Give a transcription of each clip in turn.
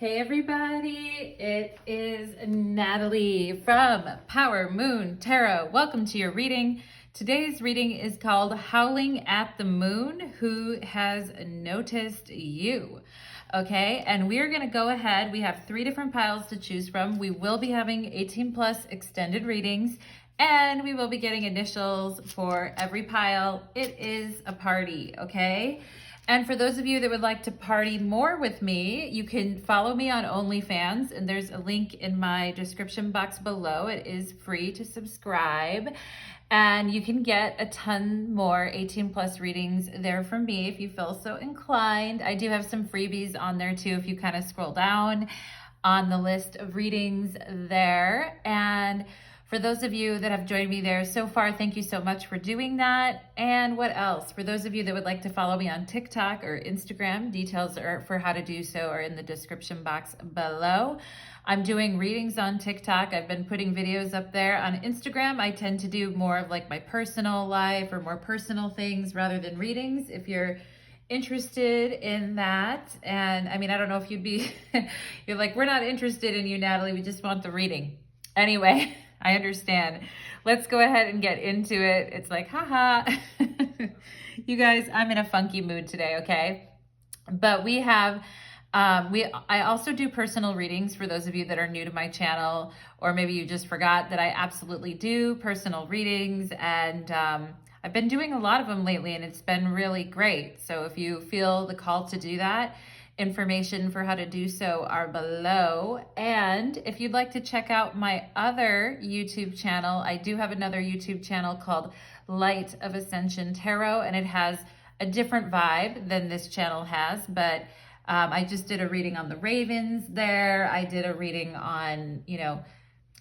Hey everybody, it is Natalie from Power Moon Tarot. Welcome to your reading. Today's reading is called Howling at the Moon, Who Has Noticed You? Okay, and we're going to go ahead. We have 3 different piles to choose from. We will be having 18 plus extended readings, and we will be getting initials for every pile. It is a party, okay? And for those of you that would like to party more with me, you can follow me on OnlyFans, and there's a link in my description box below. It is free to subscribe, and you can get a ton more 18 plus readings there from me if you feel so inclined. I do have some freebies on there too if you kind of scroll down on the list of readings there. And for those of you that have joined me there so far, thank you so much for doing that. And what else? For those of you that would like to follow me on TikTok or Instagram, details for how to do so are in the description box below. I'm doing readings on TikTok. I've been putting videos up there. On Instagram, I tend to do more of like my personal life or more personal things rather than readings. If you're interested in that, and I mean, I don't know if you'd be, you're like, we're not interested in you, Natalie. We just want the reading. Anyway. I understand. Let's go ahead and get into it. It's like, haha. You guys, I'm in a funky mood today, okay? But we have, I also do personal readings for those of you that are new to my channel, or maybe you just forgot that I absolutely do personal readings, and I've been doing a lot of them lately, and it's been really great. So if you feel the call to do that, information for how to do so are below. And if you'd like to check out my other YouTube channel, I do have another YouTube channel called Light of Ascension Tarot, and it has a different vibe than this channel has, but I just did a reading on the Ravens there. I did a reading on,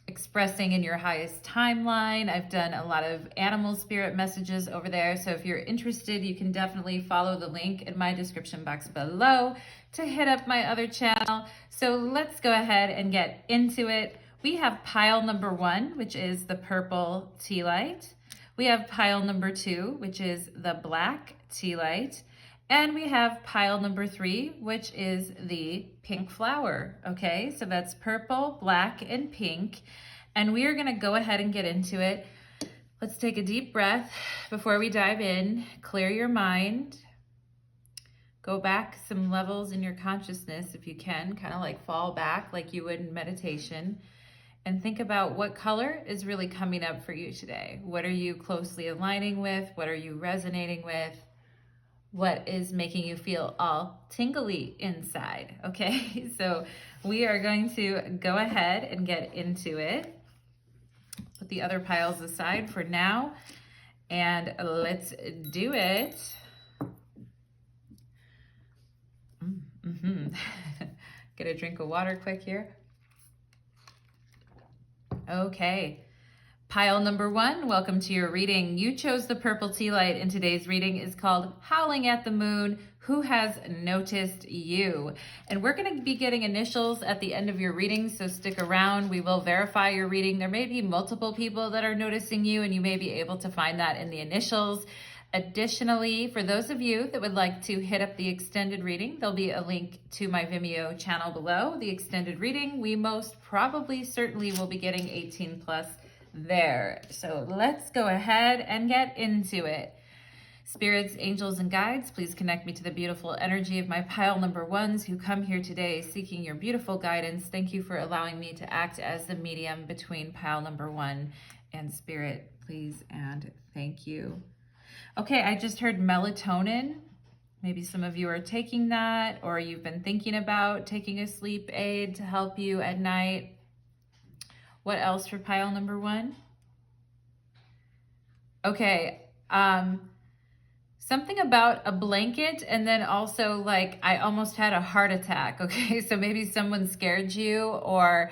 expressing in your highest timeline. I've done a lot of animal spirit messages over there. So if you're interested, you can definitely follow the link in my description box below to hit up my other channel. So let's go ahead and get into it. We have pile number 1, which is the purple tea light. We have pile number 2, which is the black tea light. And we have pile number 3, which is the pink flower. Okay, so that's purple, black, and pink. And we are going to go ahead and get into it. Let's take a deep breath before we dive in. Clear your mind. Go back some levels in your consciousness if you can, kind of like fall back like you would in meditation. And think about what color is really coming up for you today. What are you closely aligning with? What are you resonating with? What is making you feel all tingly inside, okay? So we are going to go ahead and get into it. Put the other piles aside for now, and let's do it. Get a drink of water quick here. Okay. Pile number 1, welcome to your reading. You chose the purple tea light, and today's reading is called Howling at the Moon, Who Has Noticed You? And we're going to be getting initials at the end of your reading, so stick around. We will verify your reading. There may be multiple people that are noticing you, and you may be able to find that in the initials. Additionally, for those of you that would like to hit up the extended reading, there'll be a link to my Vimeo channel below. The extended reading, we most probably certainly will be getting 18 plus there. So let's go ahead and get into it. Spirits, angels, and guides, please connect me to the beautiful energy of my pile number 1s who come here today seeking your beautiful guidance. Thank you for allowing me to act as the medium between pile number 1 and spirit, please, and thank you. Okay, I just heard melatonin. Maybe some of you are taking that, or you've been thinking about taking a sleep aid to help you at night. What else for pile number 1? Okay, something about a blanket, and then also like I almost had a heart attack. Okay, so maybe someone scared you or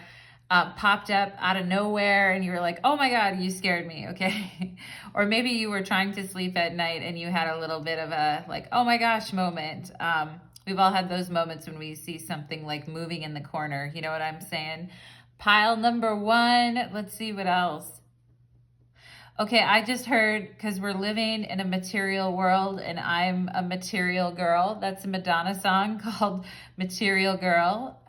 popped up out of nowhere and you were like, oh my God, you scared me, okay? Or maybe you were trying to sleep at night and you had a little bit of a like, oh my gosh moment. We've all had those moments when we see something like moving in the corner, you know what I'm saying? Pile number 1, let's see what else. Okay, I just heard, because we're living in a material world and I'm a material girl. That's a Madonna song called Material Girl.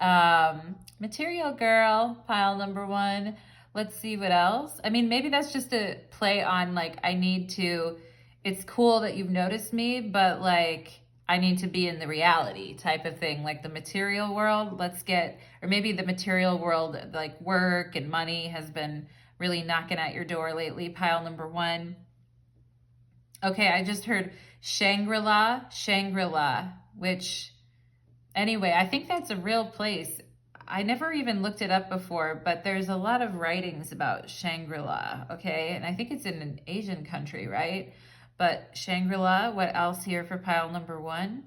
Material Girl, pile number one. Let's see what else. I mean, maybe that's just a play on like, I need to, it's cool that you've noticed me, but like, I need to be in the reality type of thing, like the material world. Let's get, or maybe the material world, like work and money has been really knocking at your door lately, pile number one. Okay, I just heard Shangri-La, Shangri-La, which, anyway, I think that's a real place. I never even looked it up before, but there's a lot of writings about Shangri-La, okay? And I think it's in an Asian country, right? But Shangri-La, what else here for pile number one?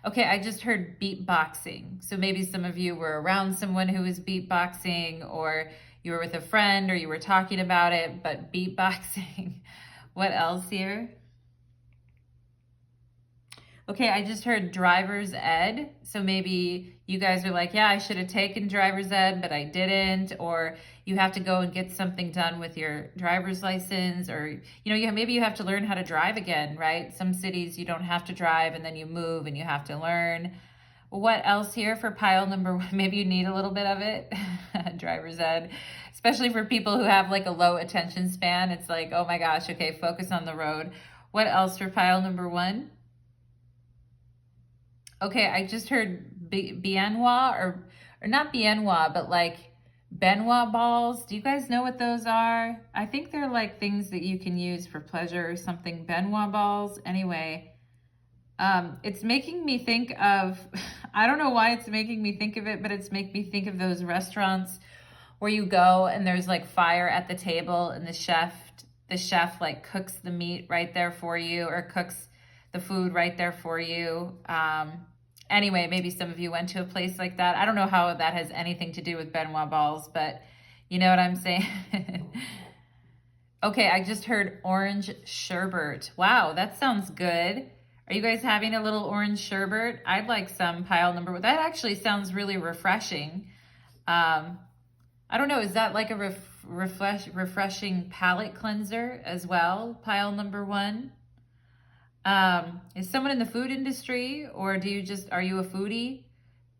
Okay, I just heard beatboxing. So maybe some of you were around someone who was beatboxing, or you were with a friend, or you were talking about it, but beatboxing. What else here? Okay, I just heard driver's ed. So maybe you guys are like, yeah, I should have taken driver's ed, but I didn't. Or you have to go and get something done with your driver's license, or, maybe you have to learn how to drive again, right? Some cities you don't have to drive and then you move and you have to learn. What else here for pile number one? Maybe you need a little bit of it. Driver's ed, especially for people who have like a low attention span. It's like, oh my gosh, okay, focus on the road. What else for pile number one? Okay, I just heard Biennois, or not Biennois, but like Benoit balls. Do you guys know what those are? I think they're like things that you can use for pleasure or something. Benoit balls. Anyway, it's making me think of, I don't know why it's making me think of it, but it's making me think of those restaurants where you go and there's like fire at the table and the chef like cooks the meat right there for you, or cooks the food right there for you. Anyway, maybe some of you went to a place like that. I don't know how that has anything to do with Benoit balls, but you know what I'm saying? Okay, I just heard orange sherbet. Wow, that sounds good. Are you guys having a little orange sherbet? I'd like some, pile number one. That actually sounds really refreshing. I don't know, is that like a refreshing palate cleanser as well, pile number one? Is someone in the food industry, or are you a foodie?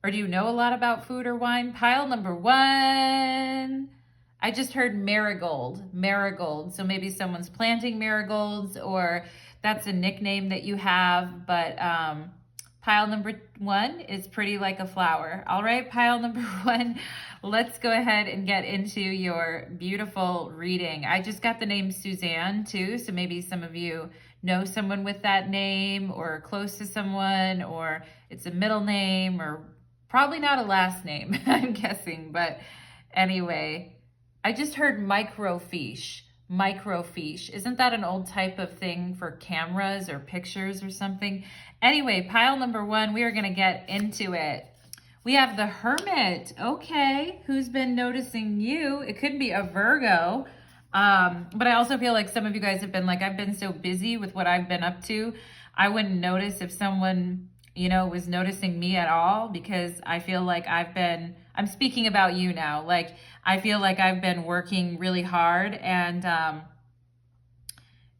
Or do you know a lot about food or wine? Pile number one. I just heard marigold. So maybe someone's planting marigolds, or that's a nickname that you have, but pile number one is pretty like a flower. All right, pile number one, let's go ahead and get into your beautiful reading. I just got the name Suzanne too, so maybe some of you know someone with that name, or close to someone, or it's a middle name, or probably not a last name, I'm guessing. But anyway, I just heard microfiche. Microfiche. Isn't that an old type of thing for cameras or pictures or something? Anyway, pile number one, we are going to get into it. We have the Hermit. Okay, who's been noticing you? It could be a Virgo. But I also feel like some of you guys have been like, I've been so busy with what I've been up to, I wouldn't notice if someone, was noticing me at all, because I feel like I'm speaking about you now. Like, I feel like I've been working really hard, and,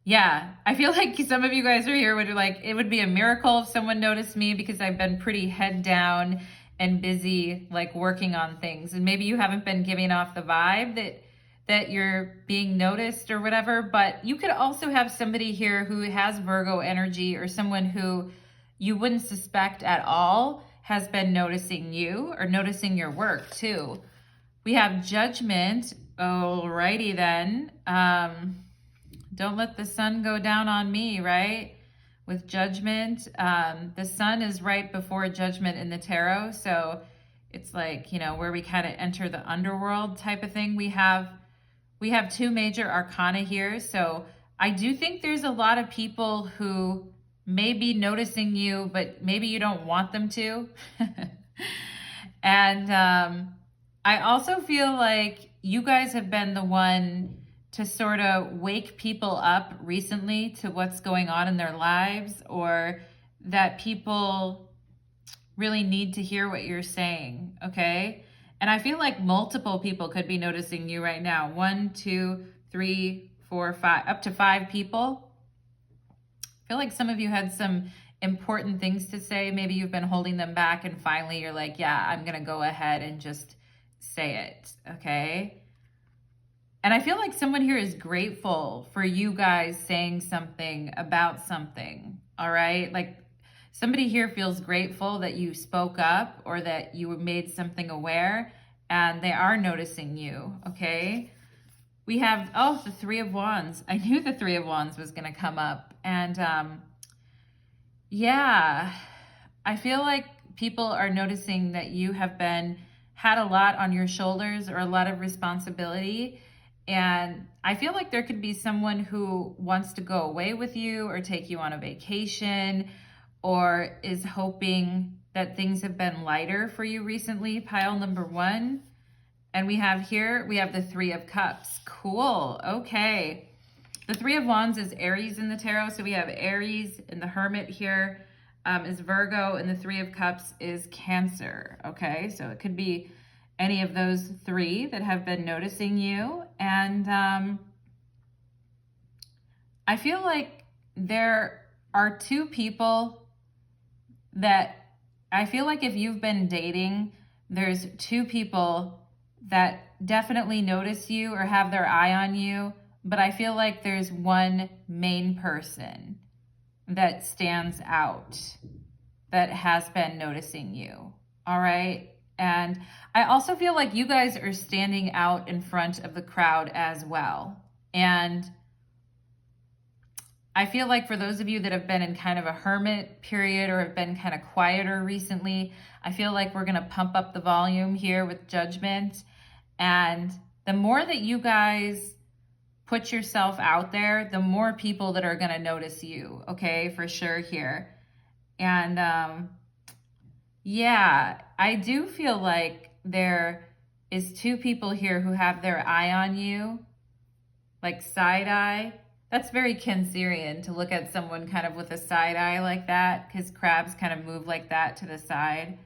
yeah, I feel like some of you guys are here would like, it would be a miracle if someone noticed me, because I've been pretty head down and busy, like working on things. And maybe you haven't been giving off the vibe that you're being noticed or whatever, but you could also have somebody here who has Virgo energy, or someone who you wouldn't suspect at all has been noticing you or noticing your work too. We have Judgment. Alrighty then. Don't let the sun go down on me, right? With Judgment, the sun is right before Judgment in the tarot, so it's like, where we kind of enter the underworld type of thing. We have two major arcana here, so I do think there's a lot of people who may be noticing you, but maybe you don't want them to. And I also feel like you guys have been the one to sort of wake people up recently to what's going on in their lives, or that people really need to hear what you're saying, okay? And I feel like multiple people could be noticing you right now. 1, 2, 3, 4, 5, up to 5 people. I feel like some of you had some important things to say. Maybe you've been holding them back and finally you're like, yeah, I'm going to go ahead and just say it. Okay. And I feel like someone here is grateful for you guys saying something about something. All right. Like somebody here feels grateful that you spoke up or that you made something aware, and they are noticing you. Okay. We have, oh, the 3 of Wands. I knew the 3 of Wands was going to come up. And yeah, I feel like people are noticing that you have had a lot on your shoulders or a lot of responsibility. And I feel like there could be someone who wants to go away with you or take you on a vacation or is hoping that things have been lighter for you recently, pile number 1. And we have the 3 of Cups. Cool. Okay. The 3 of Wands is Aries in the tarot. So we have Aries, and the Hermit here is Virgo, and the 3 of Cups is Cancer. Okay. So it could be any of those 3 that have been noticing you. And I feel like there are 2 people that I feel like if you've been dating, there's 2 people that definitely notice you or have their eye on you. But I feel like there's one main person that stands out that has been noticing you. All right. And I also feel like you guys are standing out in front of the crowd as well. And I feel like for those of you that have been in kind of a hermit period or have been kind of quieter recently, I feel like we're going to pump up the volume here with Judgment. And the more that you guys put yourself out there, the more people that are going to notice you. Okay, for sure here. And yeah, I do feel like there is 2 people here who have their eye on you, like side eye. That's very Cancerian to look at someone kind of with a side eye like that, because crabs kind of move like that to the side.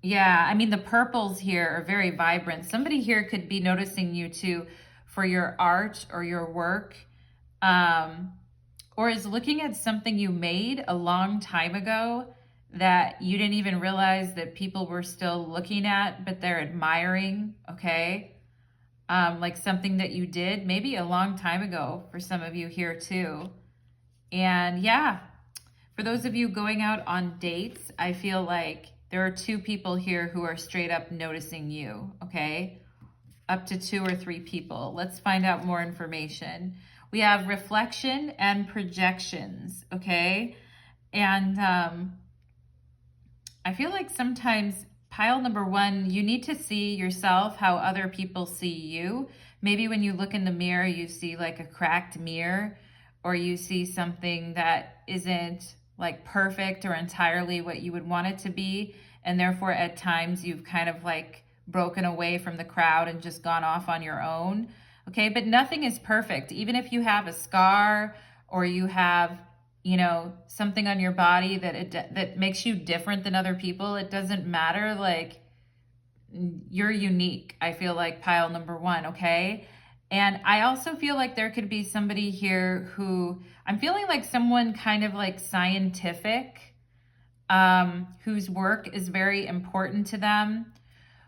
Yeah, I mean, the purples here are very vibrant. Somebody here could be noticing you too for your art or your work, or is looking at something you made a long time ago that you didn't even realize that people were still looking at, but they're admiring, okay? Like something that you did maybe a long time ago for some of you here too. And yeah, for those of you going out on dates, I feel like there are 2 people here who are straight up noticing you, okay? Up to 2 or 3 people. Let's find out more information. We have reflection and projections, okay? And I feel like sometimes pile number 1, you need to see yourself how other people see you. Maybe when you look in the mirror, you see like a cracked mirror, or you see something that isn't like perfect or entirely what you would want it to be. And therefore at times you've kind of like broken away from the crowd and just gone off on your own. Okay. But nothing is perfect. Even if you have a scar or you have, you know, something on your body that makes you different than other people, it doesn't matter. Like, you're unique. I feel like pile number 1. Okay. And I also feel like there could be somebody here who I'm feeling like someone kind of like scientific, whose work is very important to them,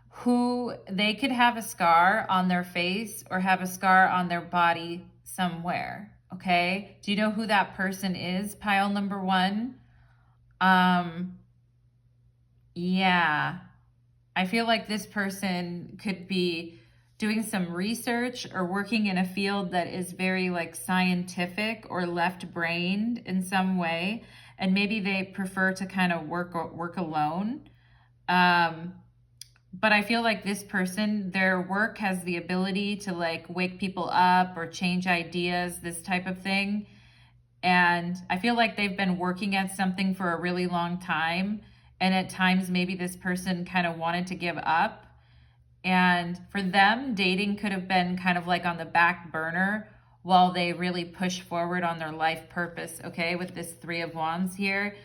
who they could have a scar on their face or have a scar on their body somewhere. Okay. Do you know who that person is? Pile number 1. Yeah. I feel like this person could be doing some research or working in a field that is very like scientific or left-brained in some way. And maybe they prefer to kind of work alone. But I feel like this person, their work has the ability to like wake people up or change ideas, this type of thing. And I feel like they've been working at something for a really long time. And at times, maybe this person kind of wanted to give up. And for them, dating could have been kind of like on the back burner while they really push forward on their life purpose, okay, with this 3 of Wands here.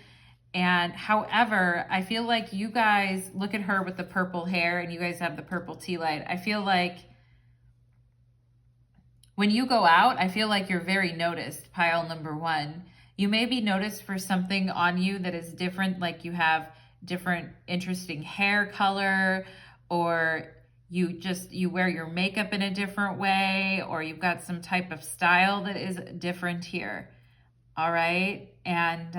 And however, I feel like you guys, look at her with the purple hair and you guys have the purple tea light. I feel like when you go out, I feel like you're very noticed, pile number one. You may be noticed for something on you that is different, like you have different interesting hair color, or you wear your makeup in a different way, or you've got some type of style that is different here. All right. And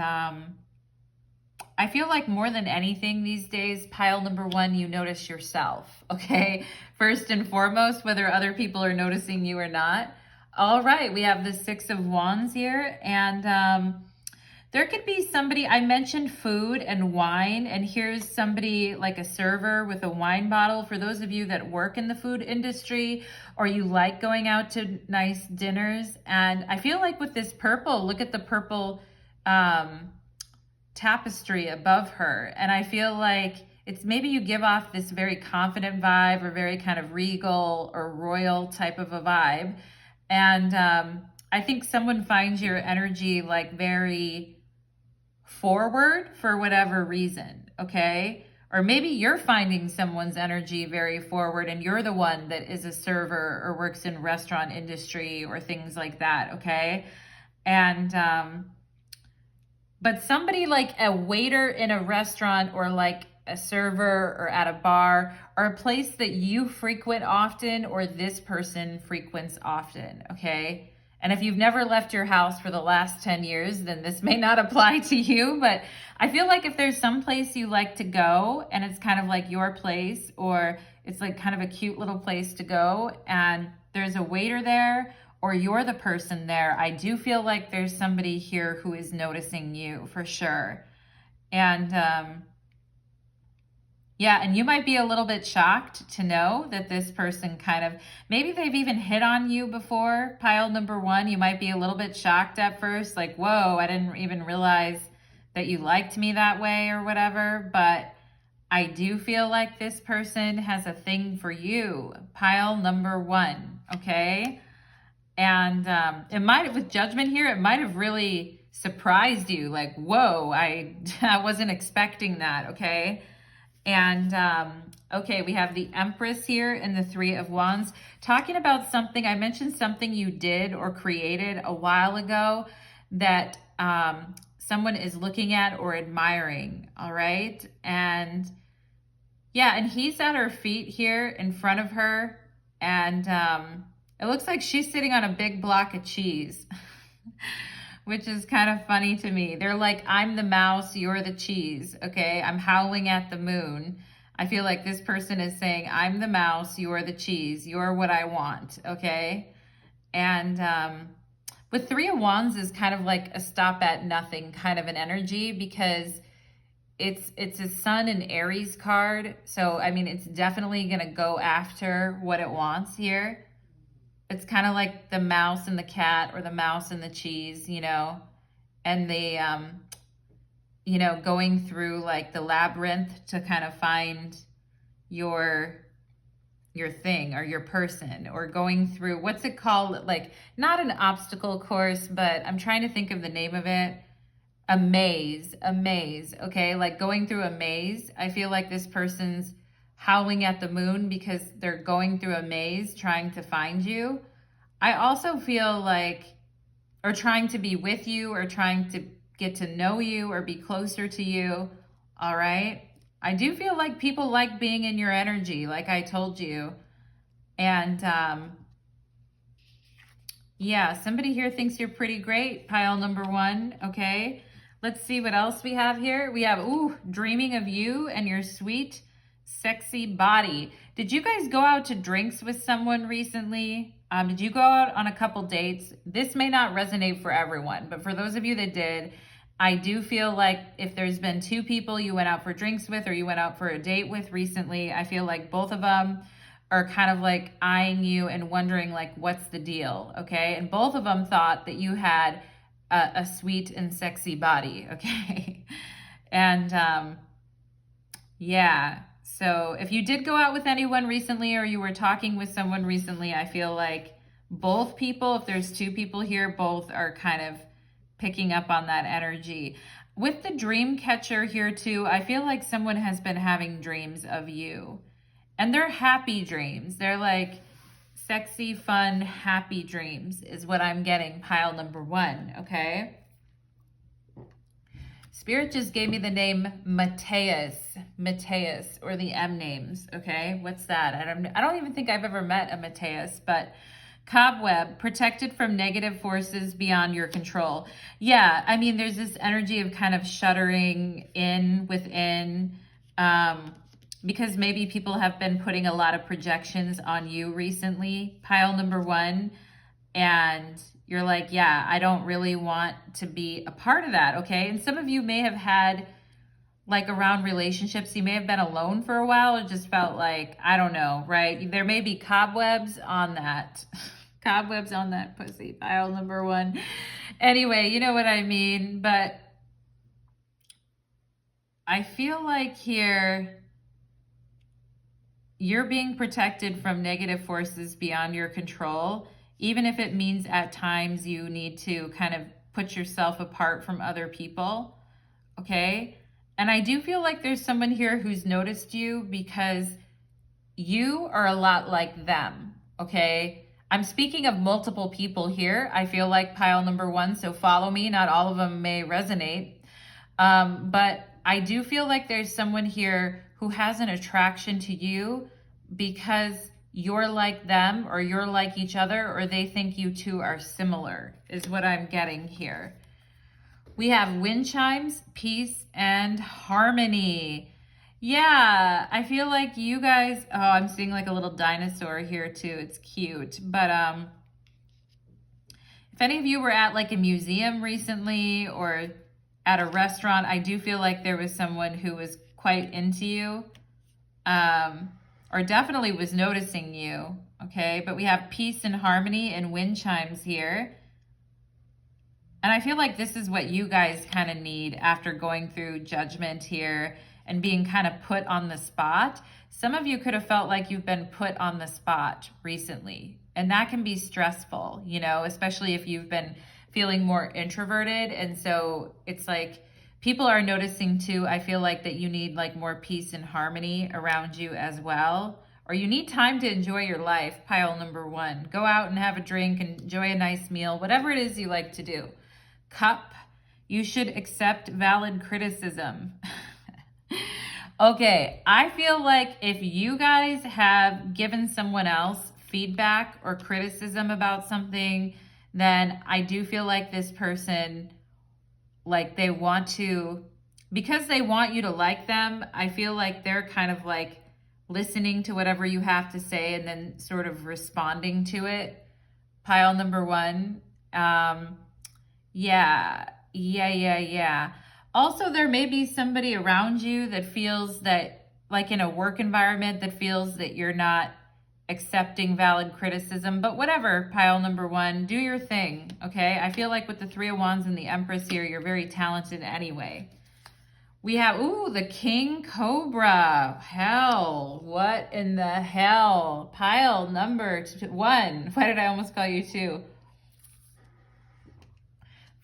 I feel like more than anything these days, pile number one, you notice yourself, okay? First and foremost, whether other people are noticing you or not. All right, we have the Six of Wands here, and there could be somebody, I mentioned food and wine, and here's somebody like a server with a wine bottle. For those of you that work in the food industry, or you like going out to nice dinners, and I feel like with this purple, look at the purple tapestry above her, and I feel like it's maybe you give off this very confident vibe, or very kind of regal or royal type of a vibe. And I think someone finds your energy like very forward for whatever reason, okay? Or maybe you're finding someone's energy very forward and you're the one that is a server or works in restaurant industry or things like that, okay? And but somebody like a waiter in a restaurant, or like a server or at a bar, or a place that you frequent often, or this person frequents often, okay? And if you've never left your house for the last 10 years, then this may not apply to you, but I feel like if there's some place you like to go and it's kind of like your place, or it's like kind of a cute little place to go, and there's a waiter there, or you're the person there, I do feel like there's somebody here who is noticing you for sure. And yeah, and you might be a little bit shocked to know that this person kind of, maybe they've even hit on you before, pile number one. You might be a little bit shocked at first, like, whoa, I didn't even realize that you liked me that way or whatever. But I do feel like this person has a thing for you, pile number one, okay? And it might have, with judgment here, it might have really surprised you, like, whoa, I wasn't expecting that, okay? And okay, we have the Empress here and the Three of Wands, talking about something. I mentioned something you did or created a while ago that someone is looking at or admiring, all right? And yeah, and he's at her feet here in front of her, and it looks like she's sitting on a big block of cheese. Which is kind of funny to me. They're like, I'm the mouse, you're the cheese, okay? I'm howling at the moon. I feel like this person is saying, I'm the mouse, you're the cheese, you're what I want, okay? And with Three of Wands is kind of like a stop at nothing kind of an energy, because it's a Sun and Aries card. So, I mean, it's definitely gonna go after what it wants here. It's kind of like the mouse and the cat, or the mouse and the cheese, you know, and the, you know, going through like the labyrinth to kind of find your thing or your person, or going through, what's it called? Like, not an obstacle course, but I'm trying to think of the name of it. A maze, okay? Like going through a maze. I feel like this person's howling at the moon because they're going through a maze trying to find you. I also feel like, or trying to be with you, or trying to get to know you or be closer to you, all right? I do feel like people like being in your energy, like I told you. And yeah, somebody here thinks you're pretty great, pile number one, okay? Let's see what else we have here. We have, dreaming of you and your sweet, sexy body. Did you guys go out to drinks with someone recently? Did you go out on a couple dates? This may not resonate for everyone, but for those of you that did, I do feel like if there's been two people you went out for drinks with, or you went out for a date with recently, I feel like both of them are kind of like eyeing you and wondering like, what's the deal, okay? And both of them thought that you had a sweet and sexy body, okay? And yeah, so if you did go out with anyone recently, or you were talking with someone recently, I feel like both people, if there's two people here, both are kind of picking up on that energy. With the dream catcher here too, I feel like someone has been having dreams of you, and they're happy dreams. They're like sexy, fun, happy dreams is what I'm getting, pile number 1, okay? Spirit just gave me the name Mateus, or the M names, okay? What's that? I don't even think I've ever met a Mateus, but cobweb, protected from negative forces beyond your control. Yeah, I mean, there's this energy of kind of shuddering within, because maybe people have been putting a lot of projections on you recently, pile number 1, and you're like, yeah, I don't really want to be a part of that, okay? And some of you may have had, like, around relationships, you may have been alone for a while. It just felt like, I don't know, right? There may be cobwebs on that. Cobwebs on that pussy, pile number 1. Anyway, you know what I mean? But I feel like here, you're being protected from negative forces beyond your control, even if it means at times you need to kind of put yourself apart from other people, okay? And I do feel like there's someone here who's noticed you because you are a lot like them, okay? I'm speaking of multiple people here. I feel like pile number 1, so follow me. Not all of them may resonate. But I do feel like there's someone here who has an attraction to you because you're like them, or you're like each other, or they think you two are similar, is what I'm getting here. We have wind chimes, peace, and harmony. Yeah, I feel like you guys, oh, I'm seeing like a little dinosaur here too. It's cute. But if any of you were at like a museum recently or at a restaurant, I do feel like there was someone who was quite into you. Or definitely was noticing you, okay? But we have peace and harmony and wind chimes here. And I feel like this is what you guys kind of need after going through judgment here and being kind of put on the spot. Some of you could have felt like you've been put on the spot recently. And that can be stressful, you know, especially if you've been feeling more introverted. And so it's like, people are noticing too, I feel like, that you need like more peace and harmony around you as well. Or you need time to enjoy your life, pile number 1. Go out and have a drink, enjoy a nice meal, whatever it is you like to do. Cup, you should accept valid criticism. Okay, I feel like if you guys have given someone else feedback or criticism about something, then I do feel like this person, like they want to, because they want you to like them, I feel like they're kind of like listening to whatever you have to say and then sort of responding to it. Pile number 1. Yeah. Also, there may be somebody around you that feels that, like in a work environment, that feels that you're not accepting valid criticism, but whatever, pile number 1, do your thing, okay? I feel like with the 3 of Wands and the Empress here, you're very talented anyway. We have, ooh, the King Cobra. Hell, what in the hell? Pile number 1. Why did I almost call you 2?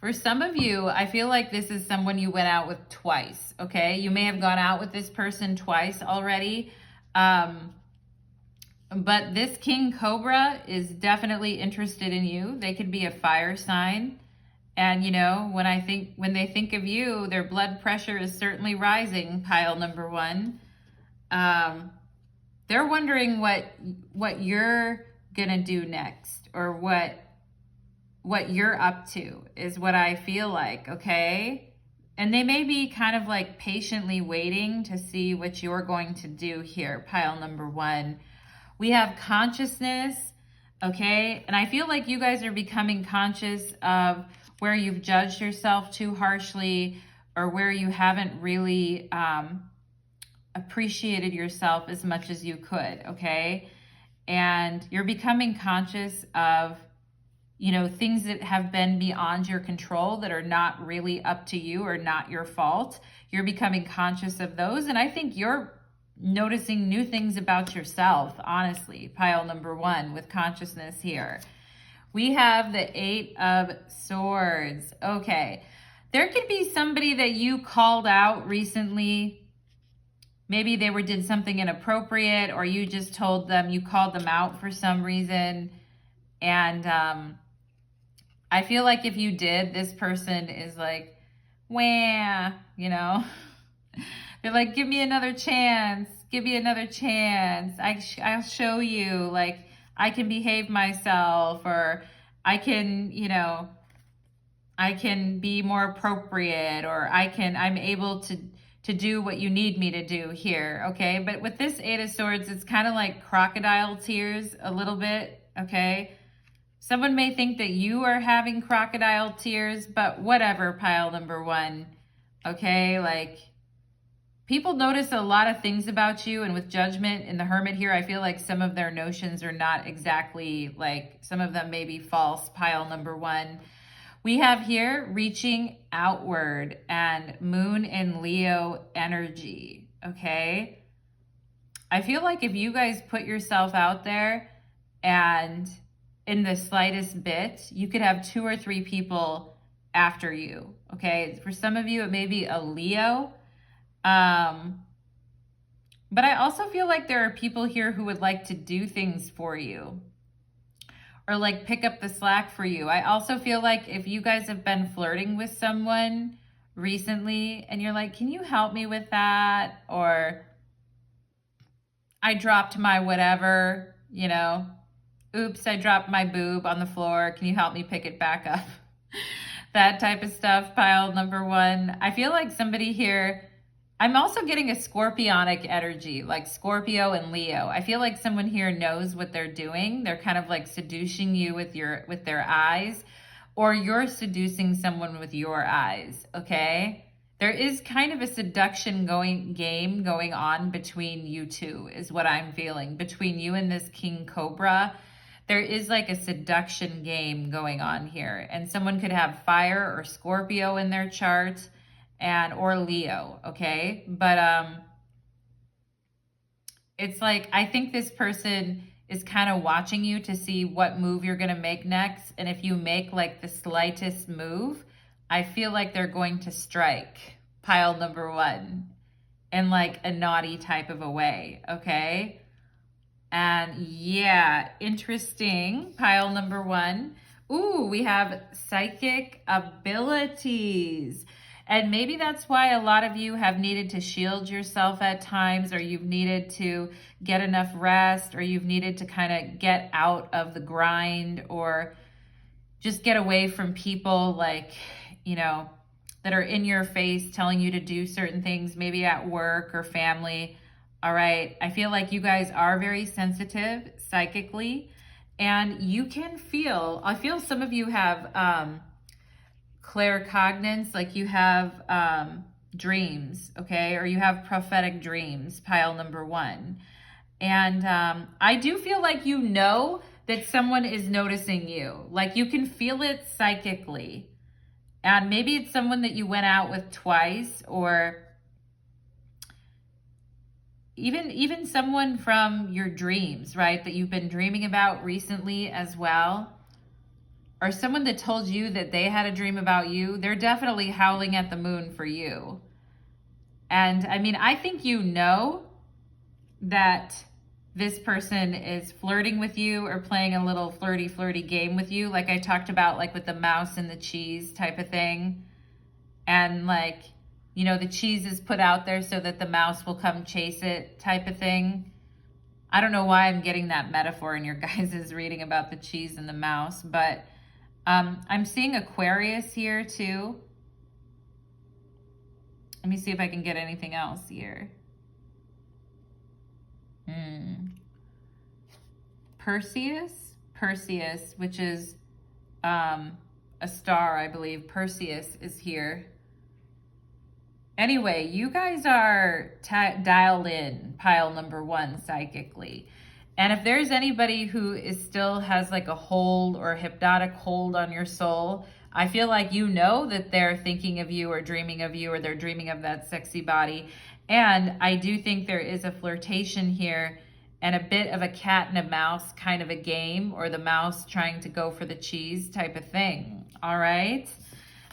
For some of you, I feel like this is someone you went out with twice, okay? You may have gone out with this person twice already. But this King Cobra is definitely interested in you. They could be a fire sign. And, you know, when they think of you, their blood pressure is certainly rising, pile number 1. They're wondering what you're going to do next, or what you're up to is what I feel like, okay? And they may be kind of like patiently waiting to see what you're going to do here, pile number 1. We have consciousness, okay? And I feel like you guys are becoming conscious of where you've judged yourself too harshly, or where you haven't really appreciated yourself as much as you could, okay? And you're becoming conscious of, you know, things that have been beyond your control, that are not really up to you or not your fault. You're becoming conscious of those. And I think you're noticing new things about yourself, honestly, pile number 1 with consciousness here. We have the 8 of Swords. Okay. There could be somebody that you called out recently, maybe they did something inappropriate, or you just told them, you called them out for some reason. And I feel like if you did, this person is like, wah, you know, they're like, give me another chance, give me another chance. I'll show you, like, I can behave myself, or I can, you know, I can be more appropriate, or I'm able to do what you need me to do here, okay? But with this Eight of Swords, it's kind of like crocodile tears a little bit, okay? Someone may think that you are having crocodile tears, but whatever, pile number one, okay? Like, people notice a lot of things about you, and with Judgment in the Hermit here, I feel like some of their notions are not exactly, like, some of them may be false, pile number one. We have here reaching outward and Moon in Leo energy, okay? I feel like if you guys put yourself out there and in the slightest bit, you could have 2 or 3 people after you, okay? For some of you, it may be a Leo. But I also feel like there are people here who would like to do things for you, or like pick up the slack for you. I also feel like if you guys have been flirting with someone recently and you're like, can you help me with that? Or I dropped my whatever, you know, oops, I dropped my boob on the floor. Can you help me pick it back up? That type of stuff, pile number one. I feel like somebody here, I'm also getting a scorpionic energy, like Scorpio and Leo. I feel like someone here knows what they're doing. They're kind of like seducing you with their eyes, or you're seducing someone with your eyes, okay? There is kind of a seduction game going on between you two, is what I'm feeling. Between you and this King Cobra, there is like a seduction game going on here. And someone could have fire or Scorpio in their chart, or Leo, okay? But it's like, I think this person is kind of watching you to see what move you're gonna make next. And if you make like the slightest move, I feel like they're going to strike, pile number one, in like a naughty type of a way, okay? And yeah, interesting, pile number one. Ooh, we have psychic abilities. And maybe that's why a lot of you have needed to shield yourself at times, or you've needed to get enough rest, or you've needed to kind of get out of the grind, or just get away from people like, you know, that are in your face telling you to do certain things, maybe at work or family. All right, I feel like you guys are very sensitive psychically, and you can feel, I feel some of you have claircognizance, like you have dreams, okay? Or you have prophetic dreams, pile number one. And I do feel like you know that someone is noticing you. Like you can feel it psychically. And maybe it's someone that you went out with twice, or even someone from your dreams, right? That you've been dreaming about recently as well. Or someone that told you that they had a dream about you. They're definitely howling at the moon for you. And I mean, I think you know that this person is flirting with you, or playing a little flirty game with you. Like I talked about, like with the mouse and the cheese type of thing. And like, you know, the cheese is put out there so that the mouse will come chase it type of thing. I don't know why I'm getting that metaphor in your guys' reading about the cheese and the mouse, but I'm seeing Aquarius here too. Let me see if I can get anything else here. Perseus, which is a star, I believe. Perseus is here. Anyway, you guys are dialed in, pile number one, psychically. And if there's anybody who still has like a hold or a hypnotic hold on your soul, I feel like you know that they're thinking of you, or dreaming of you, or they're dreaming of that sexy body. And I do think there is a flirtation here, and a bit of a cat and a mouse kind of a game, or the mouse trying to go for the cheese type of thing. All right.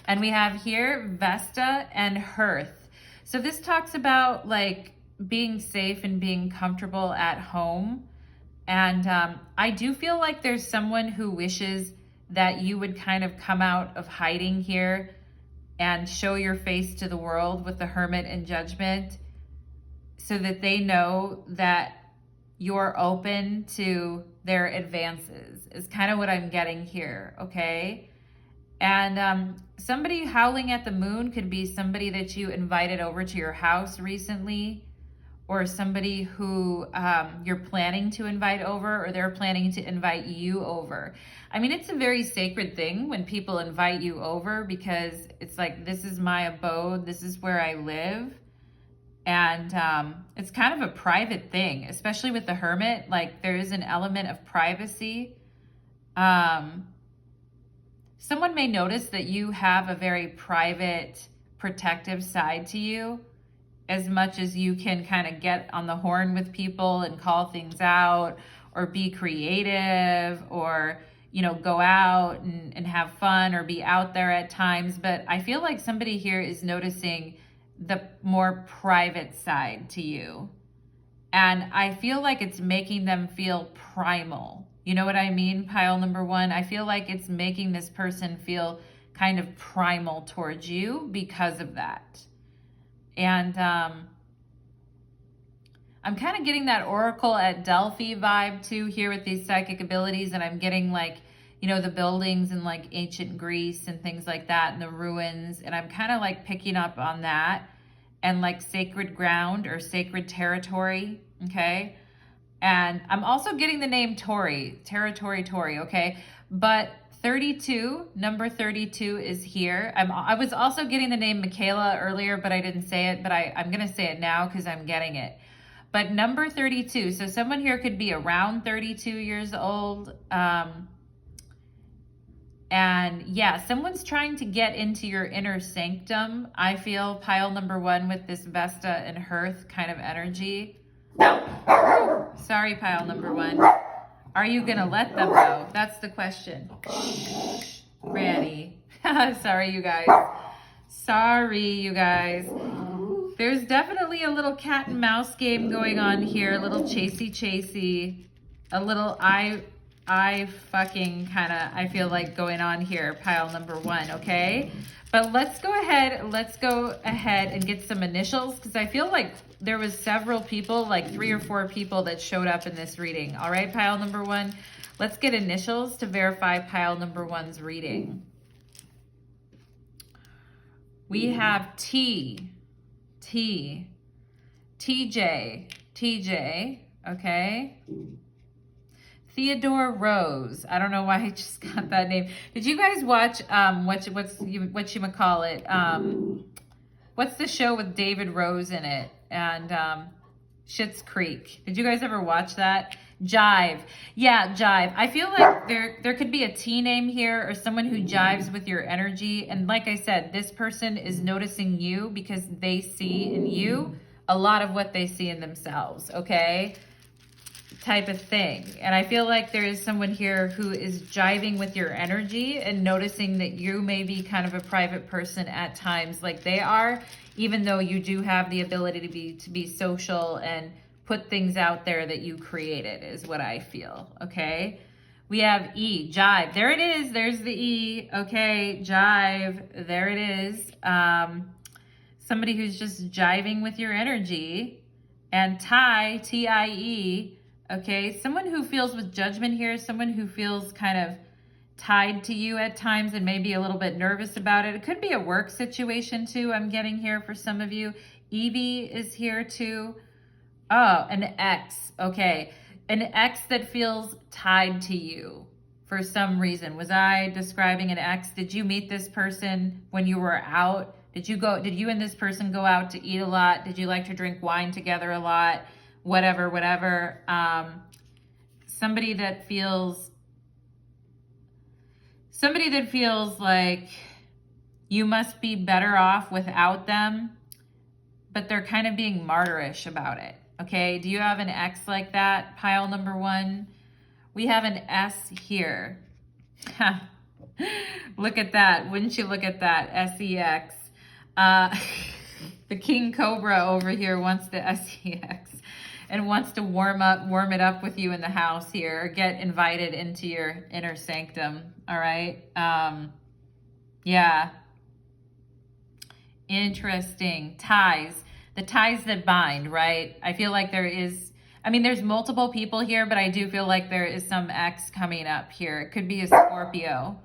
And we have here Vesta and Hearth. So this talks about like being safe and being comfortable at home. And I do feel like there's someone who wishes that you would kind of come out of hiding here and show your face to the world with the Hermit and Judgment, so that they know that you're open to their advances, is kind of what I'm getting here, okay? And somebody howling at the moon could be somebody that you invited over to your house recently, or somebody who you're planning to invite over, or they're planning to invite you over. I mean, it's a very sacred thing when people invite you over, because it's like, this is my abode, this is where I live. And it's kind of a private thing, especially with the Hermit. Like, there is an element of privacy. Someone may notice that you have a very private, protective side to you, as much as you can kind of get on the horn with people and call things out, or be creative, or, you know, go out and have fun, or be out there at times. But I feel like somebody here is noticing the more private side to you. And I feel like it's making them feel primal. You know what I mean, pile number one? I feel like it's making this person feel kind of primal towards you because of that. And I'm kind of getting that Oracle at Delphi vibe too here with these psychic abilities. And I'm getting like, you know, the buildings in like ancient Greece and things like that, and the ruins. And I'm kind of like picking up on that, and like sacred ground or sacred territory, okay? And I'm also getting the name Tori, territory Tori, okay? But 32, number 32 is here. I was also getting the name Michaela earlier, but I didn't say it, but I'm gonna say it now because I'm getting it. But number 32, so someone here could be around 32 years old. And yeah, someone's trying to get into your inner sanctum. I feel pile number one with this Vesta and Hearth kind of energy. Sorry, pile number one. Are you gonna let them go? That's the question. Granny. Sorry, you guys. Sorry, you guys. There's definitely a little cat and mouse game going on here. A little chasey. A little I fucking kind of, I feel like going on here, pile number one, okay? But let's go ahead and get some initials, because I feel like there was several people, like 3 or 4 people that showed up in this reading. All right, pile number one, let's get initials to verify pile number one's reading. We have TJ, okay? Theodore Rose. I don't know why I just got that name. Did you guys watch what's the show with David Rose in it and Schitt's Creek? Did you guys ever watch that? Jive. Yeah, Jive. I feel like there could be a T name here, or someone who jives with your energy. And like I said, this person is noticing you because they see in you a lot of what they see in themselves, okay? Type of thing. And I feel like there is someone here who is jiving with your energy and noticing that you may be kind of a private person at times, like they are, even though you do have the ability to be social and put things out there that you created, is what I feel, okay? We have E, jive. There it is. There's the E. Okay, jive. There it is. Somebody who's just jiving with your energy. And tie, T-I-E. Okay, someone who feels with judgment here, someone who feels kind of tied to you at times and maybe a little bit nervous about it. It could be a work situation too, I'm getting here for some of you. Evie is here too. Oh, an ex, okay. An ex that feels tied to you for some reason. Was I describing an ex? Did you meet this person when you were out? Did you and this person go out to eat a lot? Did you like to drink wine together a lot? Whatever. Somebody that feels like you must be better off without them, but they're kind of being martyrish about it. Okay, do you have an X like that? Pile number one. We have an S here. Look at that. Wouldn't you look at that? S-E-X. The King Cobra over here wants the SEX and wants to warm it up with you in the house here, or get invited into your inner sanctum. All right. Yeah. Interesting. Ties. The ties that bind, right? I feel like there's multiple people here, but I do feel like there is some X coming up here. It could be a Scorpio.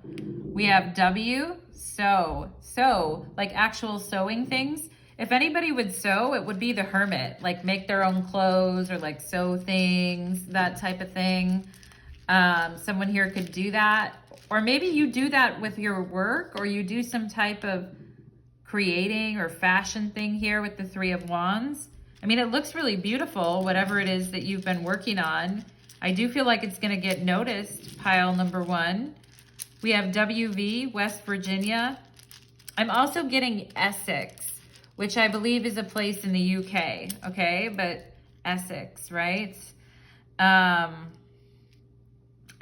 We have W, sew, like actual sewing things. If anybody would sew, it would be the Hermit, like make their own clothes or like sew things, that type of thing. Someone here could do that. Or maybe you do that with your work, or you do some type of creating or fashion thing here with the Three of Wands. I mean, it looks really beautiful, whatever it is that you've been working on. I do feel like it's going to get noticed, pile number 1. We have WV, West Virginia. I'm also getting Essex, which I believe is a place in the UK, okay? But Essex, right? I'm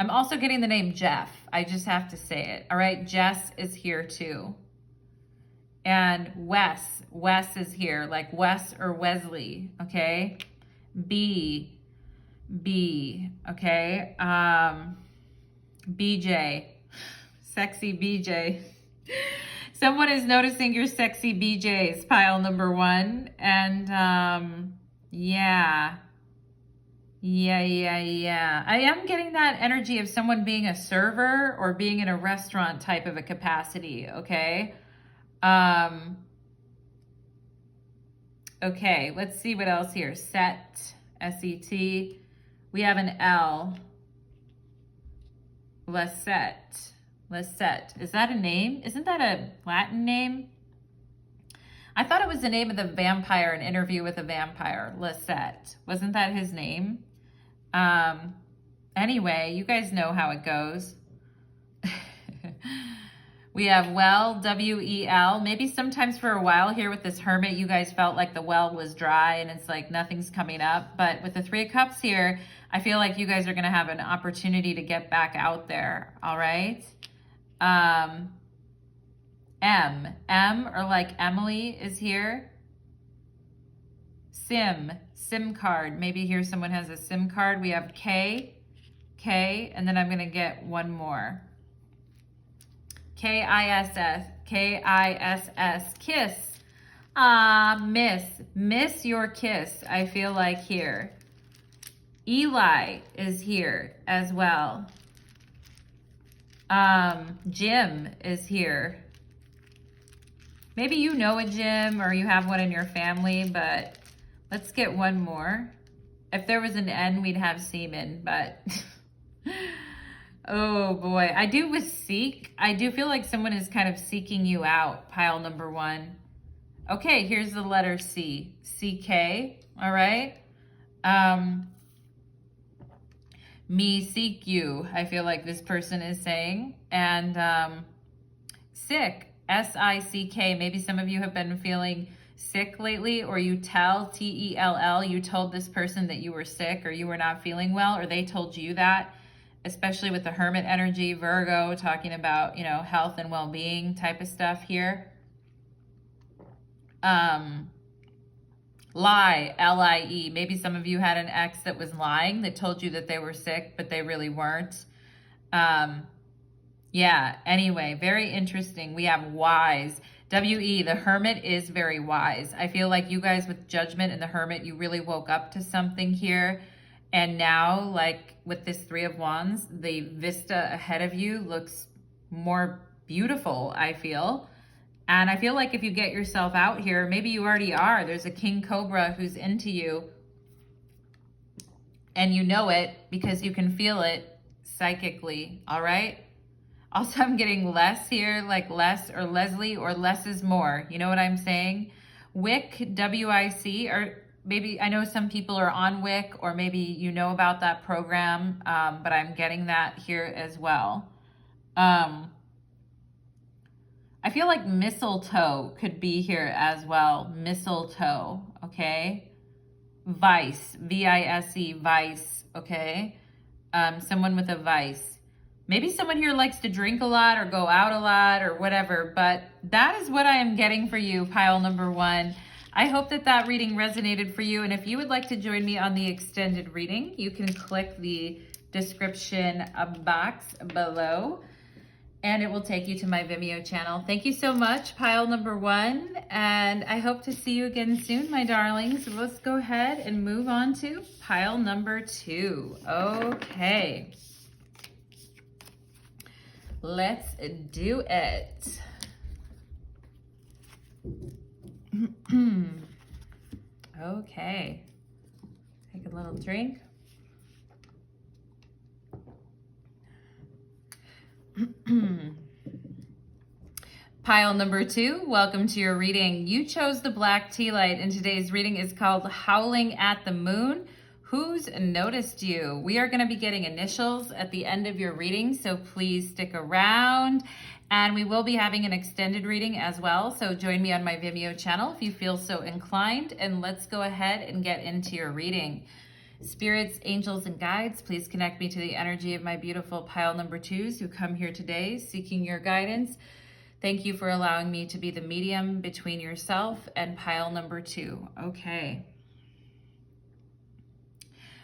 also getting the name Jeff. I just have to say it, all right? Jess is here too. And Wes is here, like Wes or Wesley, okay? B, okay? BJ, sexy BJ. Someone is noticing your sexy BJs, pile number 1. And yeah. I am getting that energy of someone being a server or being in a restaurant type of a capacity, okay? Okay, let's see what else here. Set, S-E-T. We have an L. Lisette. Is that a name? Isn't that a Latin name? I thought it was the name of the vampire, An Interview with a Vampire. Lisette. Wasn't that his name? Anyway, you guys know how it goes. We have well, W-E-L. Maybe sometimes for a while here with this Hermit, you guys felt like the well was dry and it's like nothing's coming up. But with the Three of Cups here, I feel like you guys are going to have an opportunity to get back out there. All right. M or like Emily is here. SIM card. Maybe here someone has a SIM card. We have K, and then I'm going to get one more. K-I-S-S, kiss. Miss your kiss, I feel like here. Eli is here as well. Jim is here. Maybe you know a Jim or you have one in your family, but let's get one more. If there was an N, we'd have semen, but oh boy. I do with seek. I do feel like someone is kind of seeking you out, pile number 1. Okay, here's the letter C. C-K, all right? Me seek you, I feel like this person is saying. And sick, S-I-C-K. Maybe some of you have been feeling sick lately, or you tell, T-E-L-L, you told this person that you were sick or you were not feeling well, or they told you that, especially with the Hermit energy, Virgo, talking about, you know, health and well-being type of stuff here. Lie, L-I-E. Maybe some of you had an ex that was lying, that told you that they were sick, but they really weren't. Yeah, anyway, very interesting. We have wise. W-E, the Hermit is very wise. I feel like you guys with Judgment and the Hermit, you really woke up to something here. And now, like with this Three of Wands, the vista ahead of you looks more beautiful, I feel. And I feel like if you get yourself out here, maybe you already are. There's a King Cobra who's into you. And you know it because you can feel it psychically, all right? Also, I'm getting less here, like less or Leslie, or less is more. You know what I'm saying? Wick, W-I-C, or maybe I know some people are on Wick, or maybe you know about that program, but I'm getting that here as well. I feel like mistletoe could be here as well. Mistletoe, okay? Vice, V-I-S-E, vice, okay? Someone with a vice. Maybe someone here likes to drink a lot or go out a lot or whatever, but that is what I am getting for you, pile number 1. I hope that that reading resonated for you. And if you would like to join me on the extended reading, you can click the description box below and it will take you to my Vimeo channel. Thank you so much, pile number 1. And I hope to see you again soon, my darlings. So let's go ahead and move on to pile number 2. Okay. Let's do it. Okay. Take a little drink. Pile number 2, welcome to your reading. You chose the black tea light, and today's reading is called Howling at the Moon. Who's noticed you? We are going to be getting initials at the end of your reading, so please stick around. And we will be having an extended reading as well, so join me on my Vimeo channel if you feel so inclined. And let's go ahead and get into your reading. Spirits, angels, and guides, please connect me to the energy of my beautiful pile number 2s who come here today seeking your guidance. Thank you for allowing me to be the medium between yourself and pile number 2. Okay.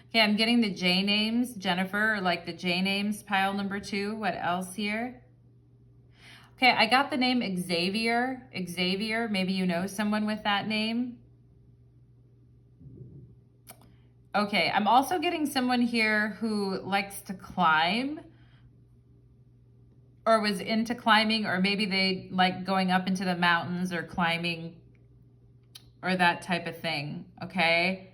Okay, I'm getting the J names, Jennifer, or like the J names, pile number 2. What else here? Okay, I got the name Xavier. Xavier, maybe you know someone with that name. Okay, I'm also getting someone here who likes to climb or was into climbing, or maybe they like going up into the mountains or climbing or that type of thing, okay?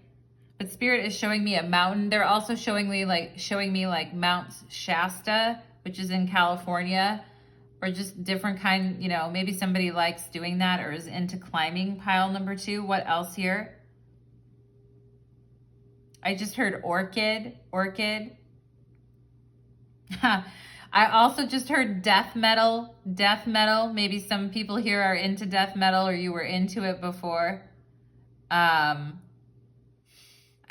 But Spirit is showing me a mountain. They're also showing me like Mount Shasta, which is in California, or just different kind, you know, maybe somebody likes doing that or is into climbing, pile number 2. What else here? I just heard orchid. I also just heard death metal. Maybe some people here are into death metal, or you were into it before. I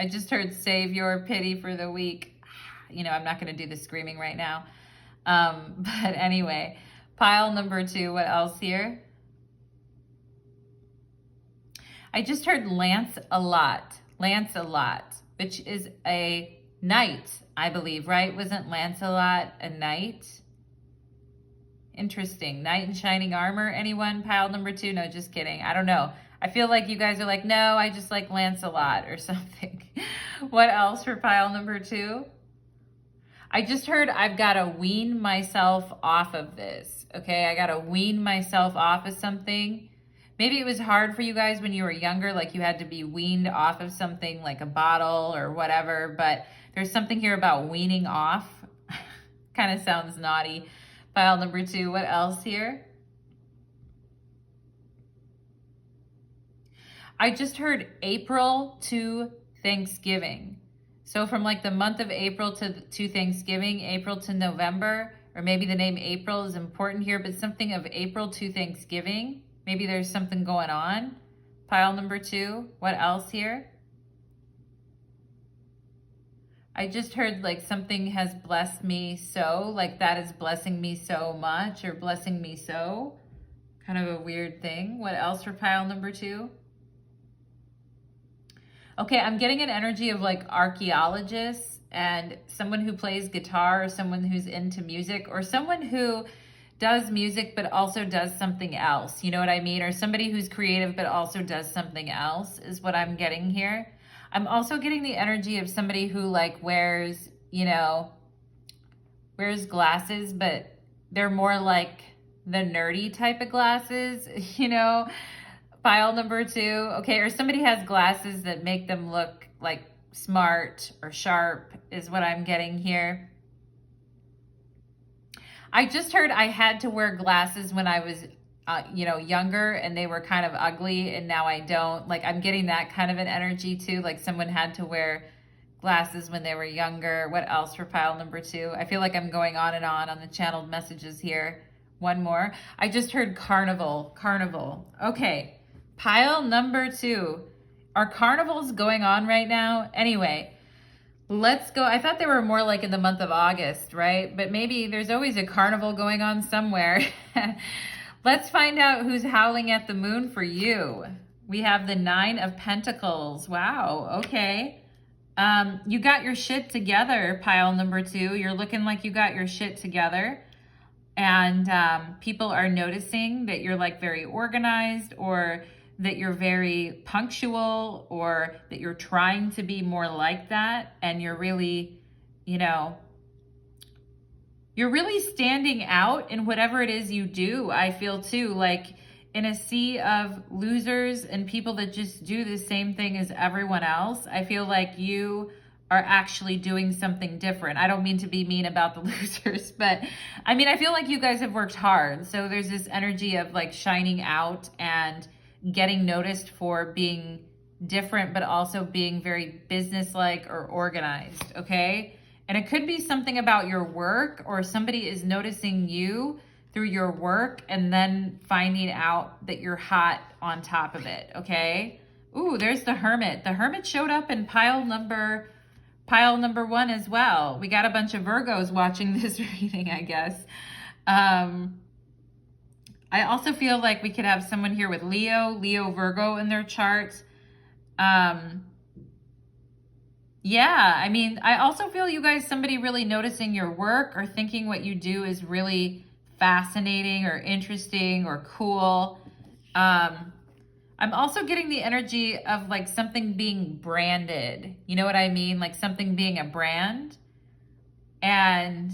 just heard save your pity for the weak. You know, I'm not going to do the screaming right now. But anyway, pile number 2, what else here? I just heard Lancelot, which is a knight, I believe, right? Wasn't Lancelot a knight? Interesting. Knight in shining armor, anyone? Pile number 2? No, just kidding. I don't know. I feel like you guys are like, no, I just like Lancelot or something. What else for pile number 2? I just heard I've got to wean myself off of this. Okay, I got to wean myself off of something. Maybe it was hard for you guys when you were younger, like you had to be weaned off of something like a bottle or whatever, but there's something here about weaning off. Kind of sounds naughty. Pile number 2, what else here? I just heard April to Thanksgiving. So from like the month of April to Thanksgiving, April to November, or maybe the name April is important here, but something of April to Thanksgiving. Maybe there's something going on. Pile number 2. What else here? I just heard like something has blessed me so, like that is blessing me so much, or blessing me so. Kind of a weird thing. What else for pile number 2? Okay, I'm getting an energy of like archaeologists and someone who plays guitar, or someone who's into music, or someone who does music but also does something else, you know what I mean? Or somebody who's creative but also does something else is what I'm getting here. I'm also getting the energy of somebody who like wears, you know, wears glasses, but they're more like the nerdy type of glasses, you know? Pile number 2. Okay, or somebody has glasses that make them look like smart or sharp is what I'm getting here. I just heard I had to wear glasses when I was, you know, younger, and they were kind of ugly, and now I don't. Like, I'm getting that kind of an energy too, like someone had to wear glasses when they were younger. What else for pile number 2? I feel like I'm going on and on the channeled messages here. One more. I just heard carnival. Okay, pile number 2. Are carnivals going on right now? Anyway, let's go. I thought they were more like in the month of August, right? But maybe there's always a carnival going on somewhere. Let's find out who's howling at the moon for you. We have the Nine of Pentacles. Wow, okay. You got your shit together, pile number 2. You're looking like you got your shit together. And people are noticing that you're like very organized, or that you're very punctual, or that you're trying to be more like that. And you're really, you know, you're really standing out in whatever it is you do. I feel too, like in a sea of losers and people that just do the same thing as everyone else, I feel like you are actually doing something different. I don't mean to be mean about the losers, but I mean, I feel like you guys have worked hard. So there's this energy of like shining out and getting noticed for being different, but also being very businesslike or organized, okay? And it could be something about your work, or somebody is noticing you through your work and then finding out that you're hot on top of it, okay? Ooh, there's the Hermit. The Hermit showed up in pile number 1 as well. We got a bunch of Virgos watching this reading, I guess. I also feel like we could have someone here with Leo, Virgo in their chart. Yeah, I mean, I also feel you guys, somebody really noticing your work or thinking what you do is really fascinating or interesting or cool. I'm also getting the energy of like something being branded. You know what I mean? Like something being a brand. And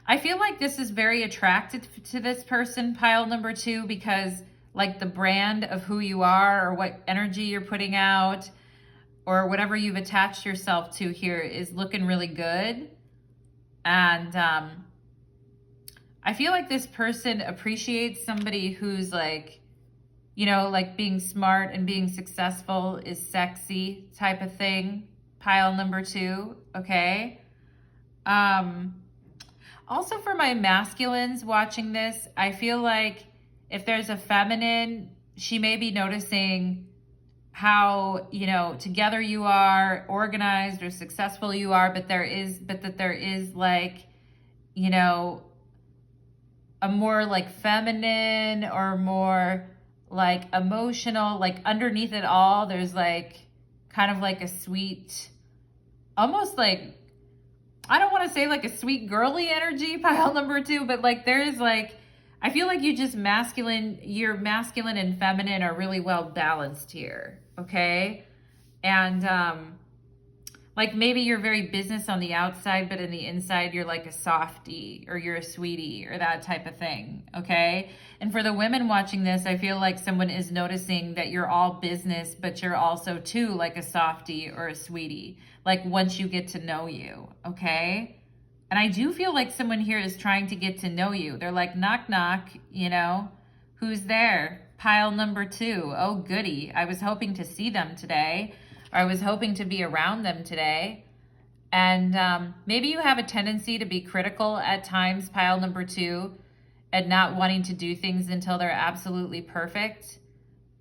I feel like this is very attracted to this person, pile number 2, because like the brand of who you are or what energy you're putting out or whatever you've attached yourself to here is looking really good. And I feel like this person appreciates somebody who's like, you know, like being smart and being successful is sexy type of thing. Pile number 2, okay? Also for my masculines watching this, I feel like if there's a feminine, she may be noticing how, you know, together you are, organized or successful you are, but that there is like, you know, a more like feminine or more like emotional, like underneath it all, there's like kind of like a sweet, almost like, I don't want to say like a sweet girly energy, pile number 2, but like there's like, I feel like your masculine and feminine are really well balanced here, okay? And like maybe you're very business on the outside, but in the inside you're like a softie or you're a sweetie or that type of thing, okay? And for the women watching this, I feel like someone is noticing that you're all business, but you're also too like a softie or a sweetie, like once you get to know you, okay? And I do feel like someone here is trying to get to know you. They're like, knock, knock, you know, who's there? Pile number 2. Oh, goody. I was hoping to see them today. Or I was hoping to be around them today. And maybe you have a tendency to be critical at times, pile number 2, and not wanting to do things until they're absolutely perfect.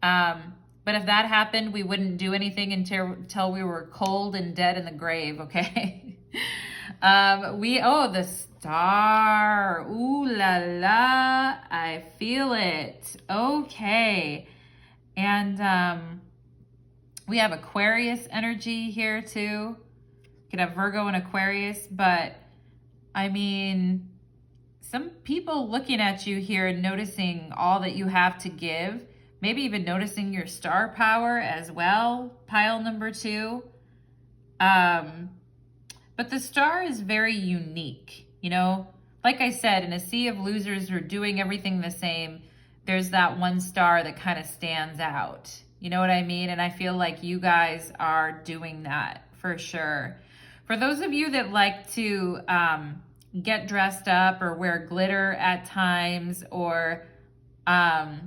But if that happened, we wouldn't do anything until we were cold and dead in the grave, okay? The star. Ooh la la. I feel it. Okay. And we have Aquarius energy here too. You could have Virgo and Aquarius, but I mean, some people looking at you here and noticing all that you have to give, maybe even noticing your star power as well, pile number 2. But the star is very unique, you know? Like I said, in a sea of losers who are doing everything the same, there's that one star that kind of stands out. You know what I mean? And I feel like you guys are doing that for sure. For those of you that like to get dressed up or wear glitter at times, or have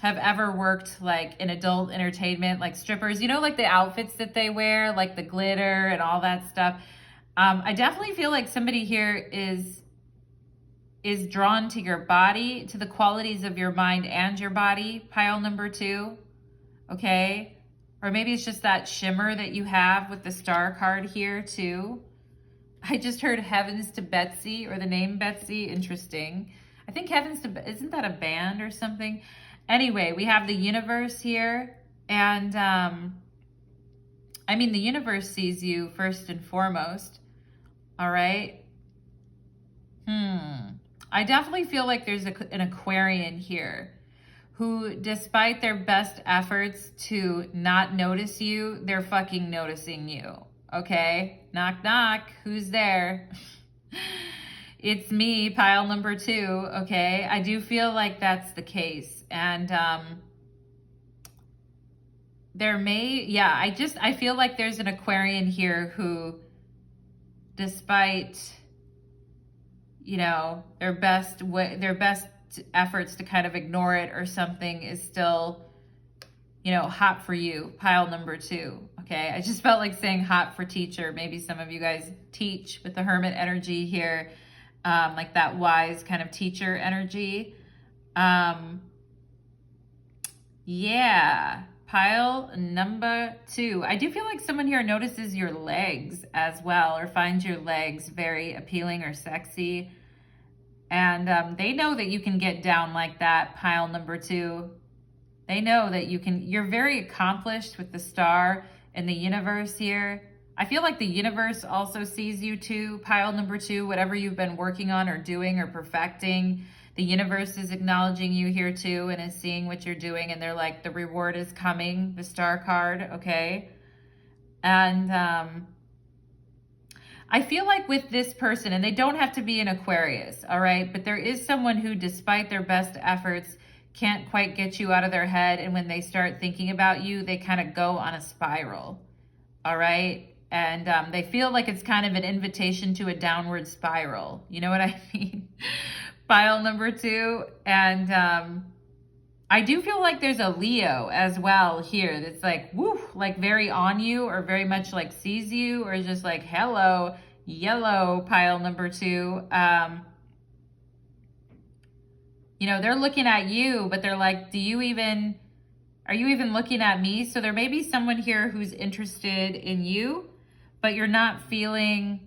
ever worked like in adult entertainment, like strippers, you know, like the outfits that they wear, like the glitter and all that stuff. I definitely feel like somebody here is drawn to your body, to the qualities of your mind and your body, pile number 2, okay? Or maybe it's just that shimmer that you have with the star card here too. I just heard Heavens to Betsy, or the name Betsy, interesting. I think Heavens to, isn't that a band or something? Anyway, we have the universe here. And, I mean, the universe sees you first and foremost. All right. I definitely feel like there's an Aquarian here who, despite their best efforts to not notice you, they're fucking noticing you. Okay? Knock, knock. Who's there? It's me, pile number 2. Okay? I do feel like that's the case. And, there may, yeah, I feel like there's an Aquarian here who, despite, you know, their best efforts to kind of ignore it or something, is still, you know, hot for you, pile number 2. Okay, I just felt like saying hot for teacher. Maybe some of you guys teach with the Hermit energy here, like that wise kind of teacher energy. Yeah, pile number 2. I do feel like someone here notices your legs as well, or finds your legs very appealing or sexy. And they know that you can get down like that, pile number 2. They know that you're very accomplished with the star and the universe here. I feel like the universe also sees you too, pile number 2, whatever you've been working on or doing or perfecting. The universe is acknowledging you here too and is seeing what you're doing. And they're like, the reward is coming, the star card, okay? And I feel like with this person, and they don't have to be an Aquarius, all right? But there is someone who, despite their best efforts, can't quite get you out of their head. And when they start thinking about you, they kind of go on a spiral, all right? And they feel like it's kind of an invitation to a downward spiral. You know what I mean? Pile number 2. And I do feel like there's a Leo as well here that's like, woo, like very on you, or very much like sees you, or just like, hello, yellow, pile number 2. You know, they're looking at you, but they're like, are you even looking at me? So there may be someone here who's interested in you, but you're not feeling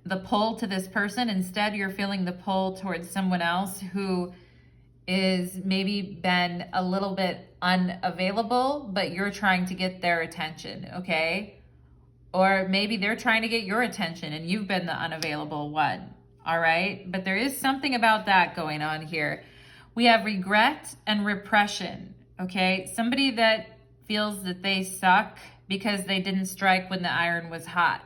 the pull to this person. Instead, you're feeling the pull towards someone else who is maybe been a little bit unavailable, but you're trying to get their attention, okay? Or maybe they're trying to get your attention and you've been the unavailable one, all right? But there is something about that going on here. We have regret and repression, okay? Somebody that feels that they suck because they didn't strike when the iron was hot.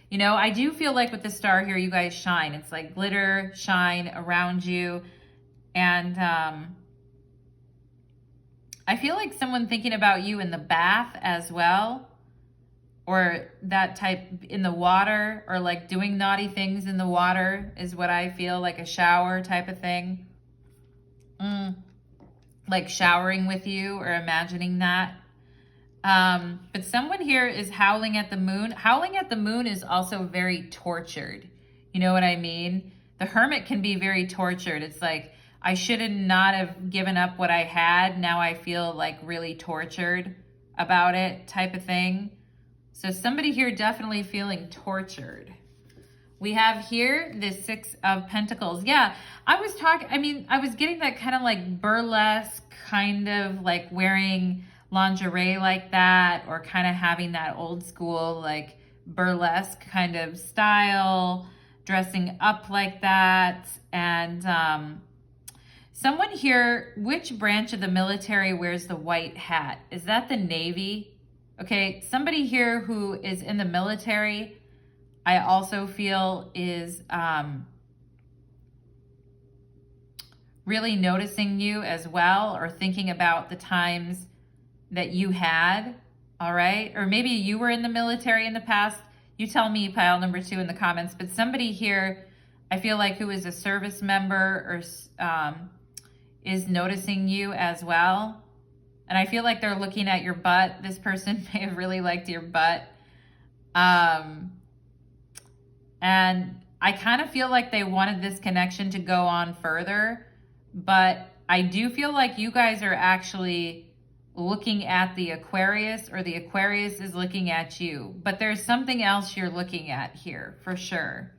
You know, I do feel like with the star here, you guys shine. It's like glitter, shine around you. And I feel like someone thinking about you in the bath as well, or that type in the water, or like doing naughty things in the water is what I feel, like a shower type of thing. Like showering with you or imagining that. But someone here is howling at the moon. Howling at the moon is also very tortured. You know what I mean? The Hermit can be very tortured. It's like, I should not have given up what I had. Now I feel like really tortured about it type of thing. So somebody here definitely feeling tortured. We have here the 6 of Pentacles. Yeah, I was getting that kind of like burlesque, kind of like wearing lingerie like that, or kind of having that old school like burlesque kind of style, dressing up like that. And someone here, which branch of the military wears the white hat? Is that the Navy? Okay, somebody here who is in the military, I also feel is really noticing you as well, or thinking about the times that you had, all right? Or maybe you were in the military in the past. You tell me, pile number 2, in the comments. But somebody here, I feel like, who is a service member or is noticing you as well. And I feel like they're looking at your butt. This person may have really liked your butt. And I kind of feel like they wanted this connection to go on further. But I do feel like you guys are actually looking at the Aquarius, or the Aquarius is looking at you. But there's something else you're looking at here for sure.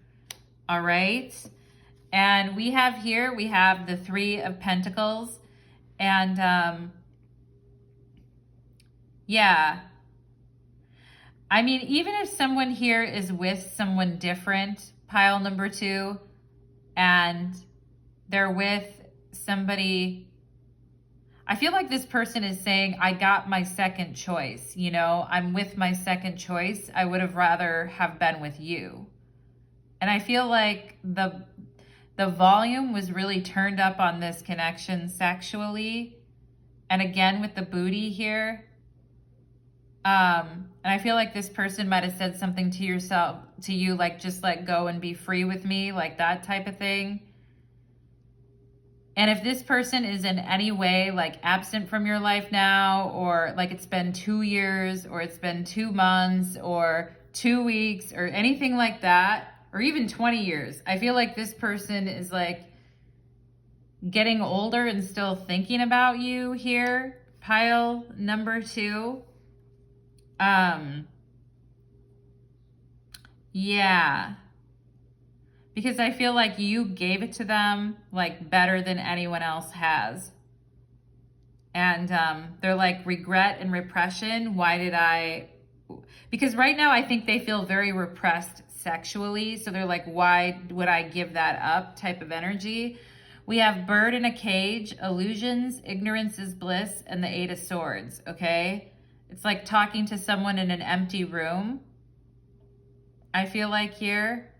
All right. And we have here, we have the 3 of Pentacles. And yeah, I mean, even if someone here is with someone different, pile number 2, and they're with somebody, I feel like this person is saying, I got my second choice. You know, I'm with my second choice. I would have rather have been with you. And I feel like the volume was really turned up on this connection sexually. And again, with the booty here. And I feel like this person might have said something to you, like, just let go and be free with me, like that type of thing. And if this person is in any way like absent from your life now, or like it's been 2 years, or it's been 2 months, or 2 weeks, or anything like that, or even 20 years, I feel like this person is like getting older and still thinking about you here, pile number 2. Yeah. Because I feel like you gave it to them like better than anyone else has. And they're like, regret and repression. Why did I? Because right now I think they feel very repressed sexually. So they're like, why would I give that up type of energy? We have bird in a cage, illusions, ignorance is bliss, and the 8 of swords, okay? It's like talking to someone in an empty room, I feel like here.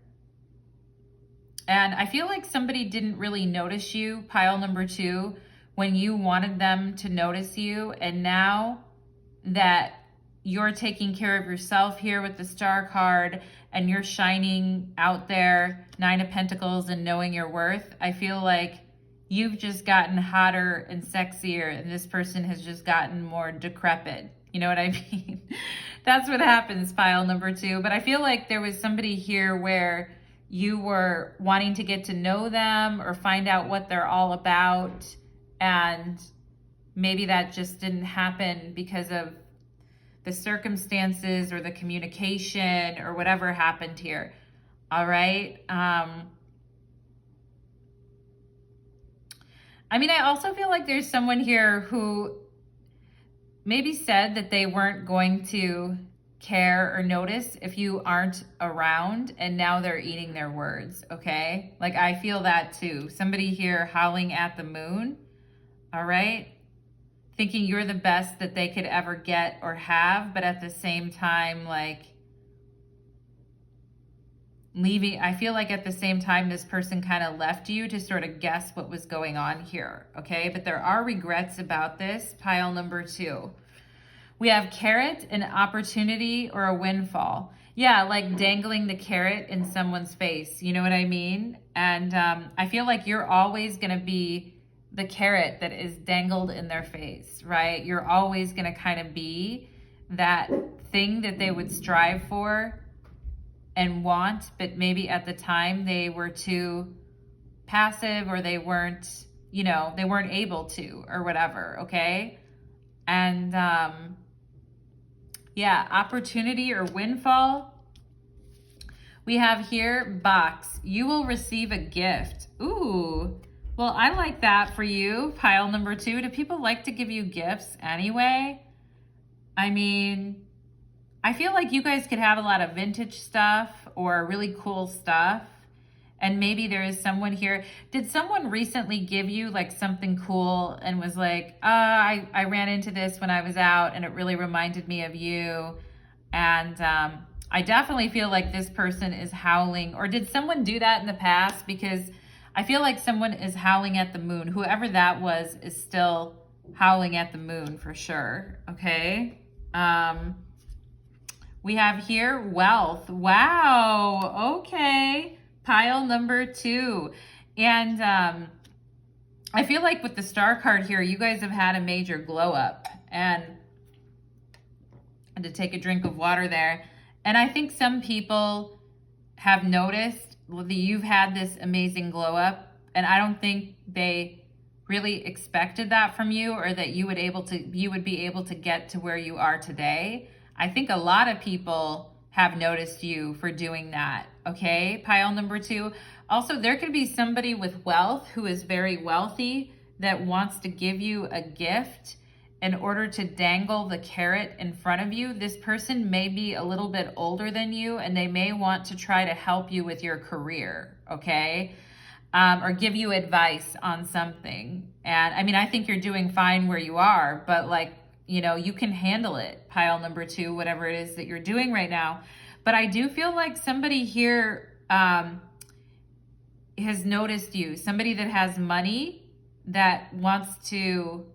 And I feel like somebody didn't really notice you, pile number 2, when you wanted them to notice you. And now that you're taking care of yourself here with the Star card and you're shining out there, 9 of Pentacles, and knowing your worth, I feel like you've just gotten hotter and sexier, and this person has just gotten more decrepit. You know what I mean? That's what happens, pile number 2. But I feel like there was somebody here where you were wanting to get to know them or find out what they're all about, and maybe that just didn't happen because of the circumstances or the communication or whatever happened here. All right. I mean, I also feel like there's someone here who maybe said that they weren't going to care or notice if you aren't around, and now they're eating their words, okay? Like, I feel that too. Somebody here howling at the moon, all right? Thinking you're the best that they could ever get or have, but at the same time, like, leaving. I feel like at the same time, this person kind of left you to sort of guess what was going on here, okay? But there are regrets about this, pile number 2. We have carrot, an opportunity, or a windfall. Yeah, like dangling the carrot in someone's face. You know what I mean? And I feel like you're always going to be the carrot that is dangled in their face, right? You're always going to kind of be that thing that they would strive for and want, but maybe at the time they were too passive, or they weren't, you know, they weren't able to, or whatever, okay? And yeah, opportunity or windfall. We have here, box. You will receive a gift. Ooh, well, I like that for you, pile number 2. Do people like to give you gifts anyway? I mean, I feel like you guys could have a lot of vintage stuff or really cool stuff. And maybe there is someone here. Did someone recently give you like something cool and was like, I ran into this when I was out and it really reminded me of you? And I definitely feel like this person is howling. Or did someone do that in the past? Because I feel like someone is howling at the moon. Whoever that was is still howling at the moon for sure. Okay. We have here wealth. Wow. Okay. Pile number 2. And I feel like with the Star card here, you guys have had a major glow up. And I had to take a drink of water there. And I think some people have noticed that you've had this amazing glow up. And I don't think they really expected that from you, or that you would be able to get to where you are today. I think a lot of people have noticed you for doing that, okay? Pile number 2. Also, there could be somebody with wealth who is very wealthy that wants to give you a gift in order to dangle the carrot in front of you. This person may be a little bit older than you, and they may want to try to help you with your career, okay? Or give you advice on something. And I mean, I think you're doing fine where you are, but like, you know, you can handle it, pile number 2, whatever it is that you're doing right now. But I do feel like somebody here has noticed you, somebody that has money that wants to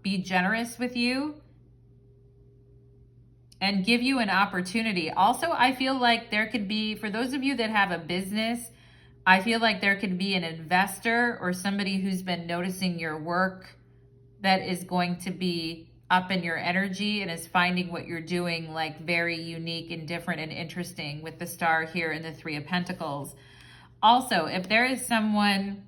be generous with you and give you an opportunity. Also, I feel like there could be, for those of you that have a business, I feel like there could be an investor or somebody who's been noticing your work that is going to be up in your energy and is finding what you're doing like very unique and different and interesting, with the star here and the 3 of Pentacles. Also, if there is someone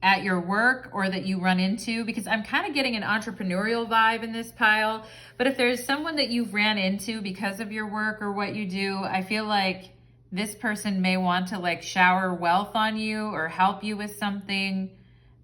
at your work or that you run into, because I'm kind of getting an entrepreneurial vibe in this pile, but if there's someone that you've ran into because of your work or what you do, I feel like this person may want to like shower wealth on you or help you with something.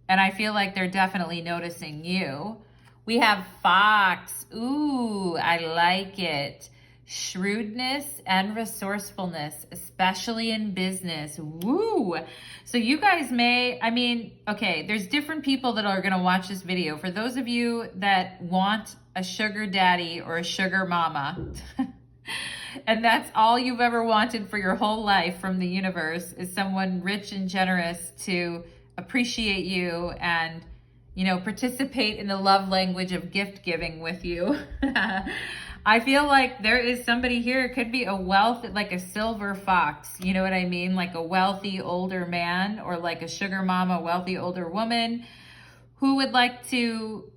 And I feel like they're definitely noticing you. We have Fox. Ooh, I like it. Shrewdness and resourcefulness, especially in business. Woo! So you guys may, I mean, okay, there's different people that are going to watch this video. For those of you that want a sugar daddy or a sugar mama, and that's all you've ever wanted for your whole life from the universe, is someone rich and generous to appreciate you and, you know, participate in the love language of gift giving with you. I feel like there is somebody here, it could be a wealth, like a silver fox, you know what I mean? Like a wealthy older man, or like a sugar mama, wealthy older woman who would like to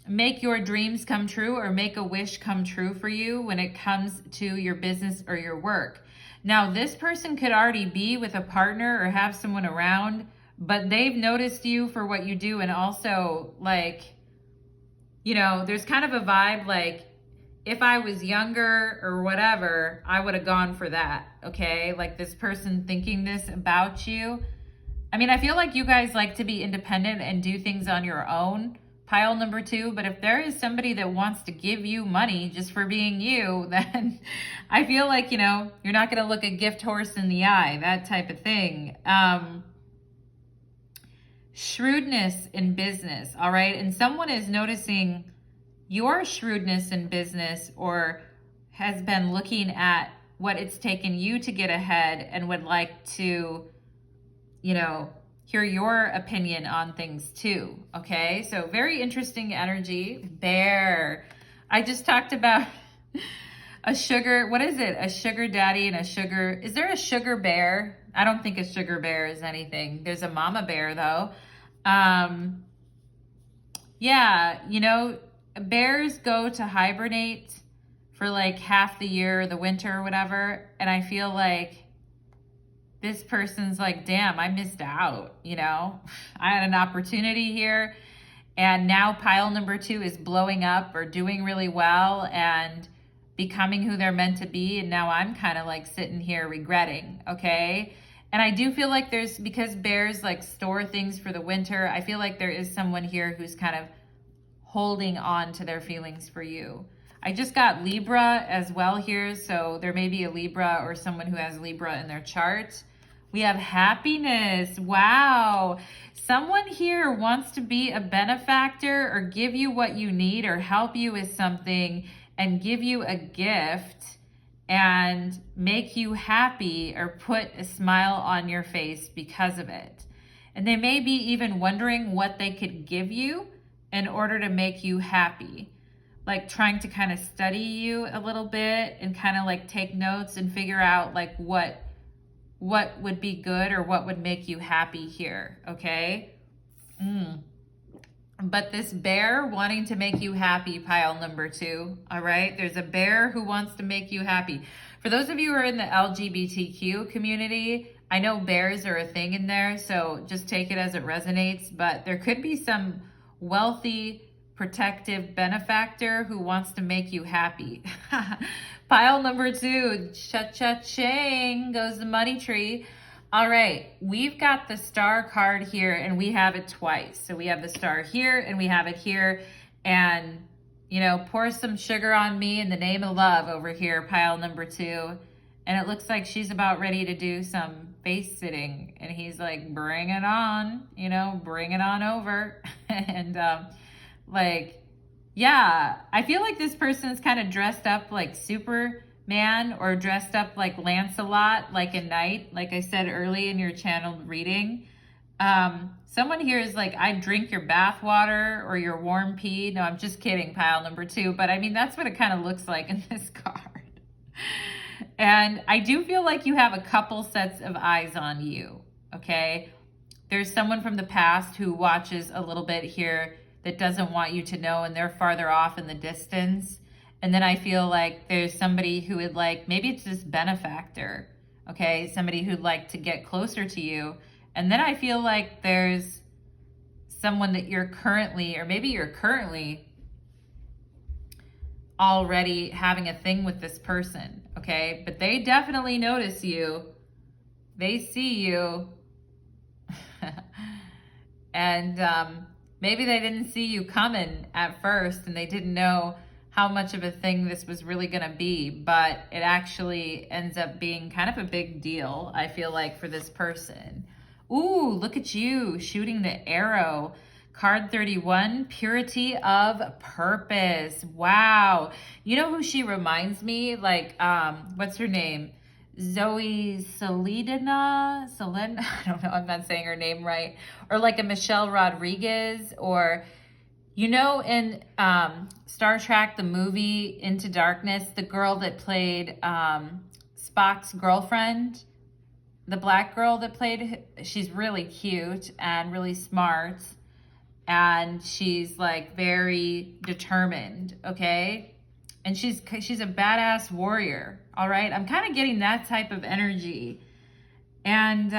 make your dreams come true or make a wish come true for you when it comes to your business or your work. Now, this person could already be with a partner or have someone around, but they've noticed you for what you do. And also, like, you know, there's kind of a vibe like, if I was younger or whatever, I would have gone for that, okay? Like this person thinking this about you. I mean, I feel like you guys like to be independent and do things on your own, pile number 2. But if there is somebody that wants to give you money just for being you, then I feel like, you know, you're not going to look a gift horse in the eye, that type of thing. Shrewdness in business, all right? And someone is noticing your shrewdness in business, or has been looking at what it's taken you to get ahead and would like to, you know, hear your opinion on things too, okay? So very interesting energy. Bear. I just talked about a sugar, what is it? A sugar daddy and a sugar, is there a sugar bear? I don't think a sugar bear is anything. There's a mama bear though. Yeah, you know, bears go to hibernate for like half the year, the winter or whatever. And I feel like this person's like, damn, I missed out. You know, I had an opportunity here. And now pile number 2 is blowing up or doing really well and becoming who they're meant to be. And now I'm kind of like sitting here regretting. Okay. And I do feel like there's, because bears like store things for the winter, I feel like there is someone here who's kind of holding on to their feelings for you. I just got Libra as well here, so there may be a Libra or someone who has Libra in their chart. We have happiness. Wow. Someone here wants to be a benefactor or give you what you need or help you with something and give you a gift and make you happy or put a smile on your face because of it. And they may be even wondering what they could give you in order to make you happy, like trying to kind of study you a little bit and kind of like take notes and figure out like what would be good or what would make you happy here, okay? But this bear wanting to make you happy, pile number 2, all right? There's a bear who wants to make you happy. For those of you who are in the LGBTQ community, I know bears are a thing in there, so just take it as it resonates, but there could be some wealthy, protective benefactor who wants to make you happy. Pile number 2, cha-cha-ching, goes the money tree. All right, we've got the star card here and we have it twice. So we have the star here and we have it here. And, you know, pour some sugar on me in the name of love over here, pile number 2. And it looks like she's about ready to do some face sitting. And he's like, bring it on, you know, bring it on over. And like, yeah, I feel like this person's kind of dressed up like Superman or dressed up like Lancelot, like a knight, like I said early in your channeled reading. Someone here is like, I drink your bath water or your warm pee. No, I'm just kidding, pile number 2. But I mean, that's what it kind of looks like in this card. And I do feel like you have a couple sets of eyes on you, okay? There's someone from the past who watches a little bit here that doesn't want you to know, and they're farther off in the distance. And then I feel like there's somebody who would like, maybe it's this benefactor, okay? Somebody who'd like to get closer to you. And then I feel like there's someone that you're currently, or maybe you're currently already having a thing with this person, okay? But they definitely notice you. They see you. And maybe they didn't see you coming at first and they didn't know how much of a thing this was really going to be, but it actually ends up being kind of a big deal, I feel like, for this person. Ooh, look at you shooting the arrow. Card 31, purity of purpose. Wow. You know who she reminds me? Like, what's her name? Zoe Selena, I don't know, I'm not saying her name right. Or like a Michelle Rodriguez, or, you know, in Star Trek, the movie Into Darkness, the girl that played Spock's girlfriend, the black girl that played, she's really cute and really smart. And she's like very determined, okay? And she's a badass warrior, all right? I'm kind of getting that type of energy. And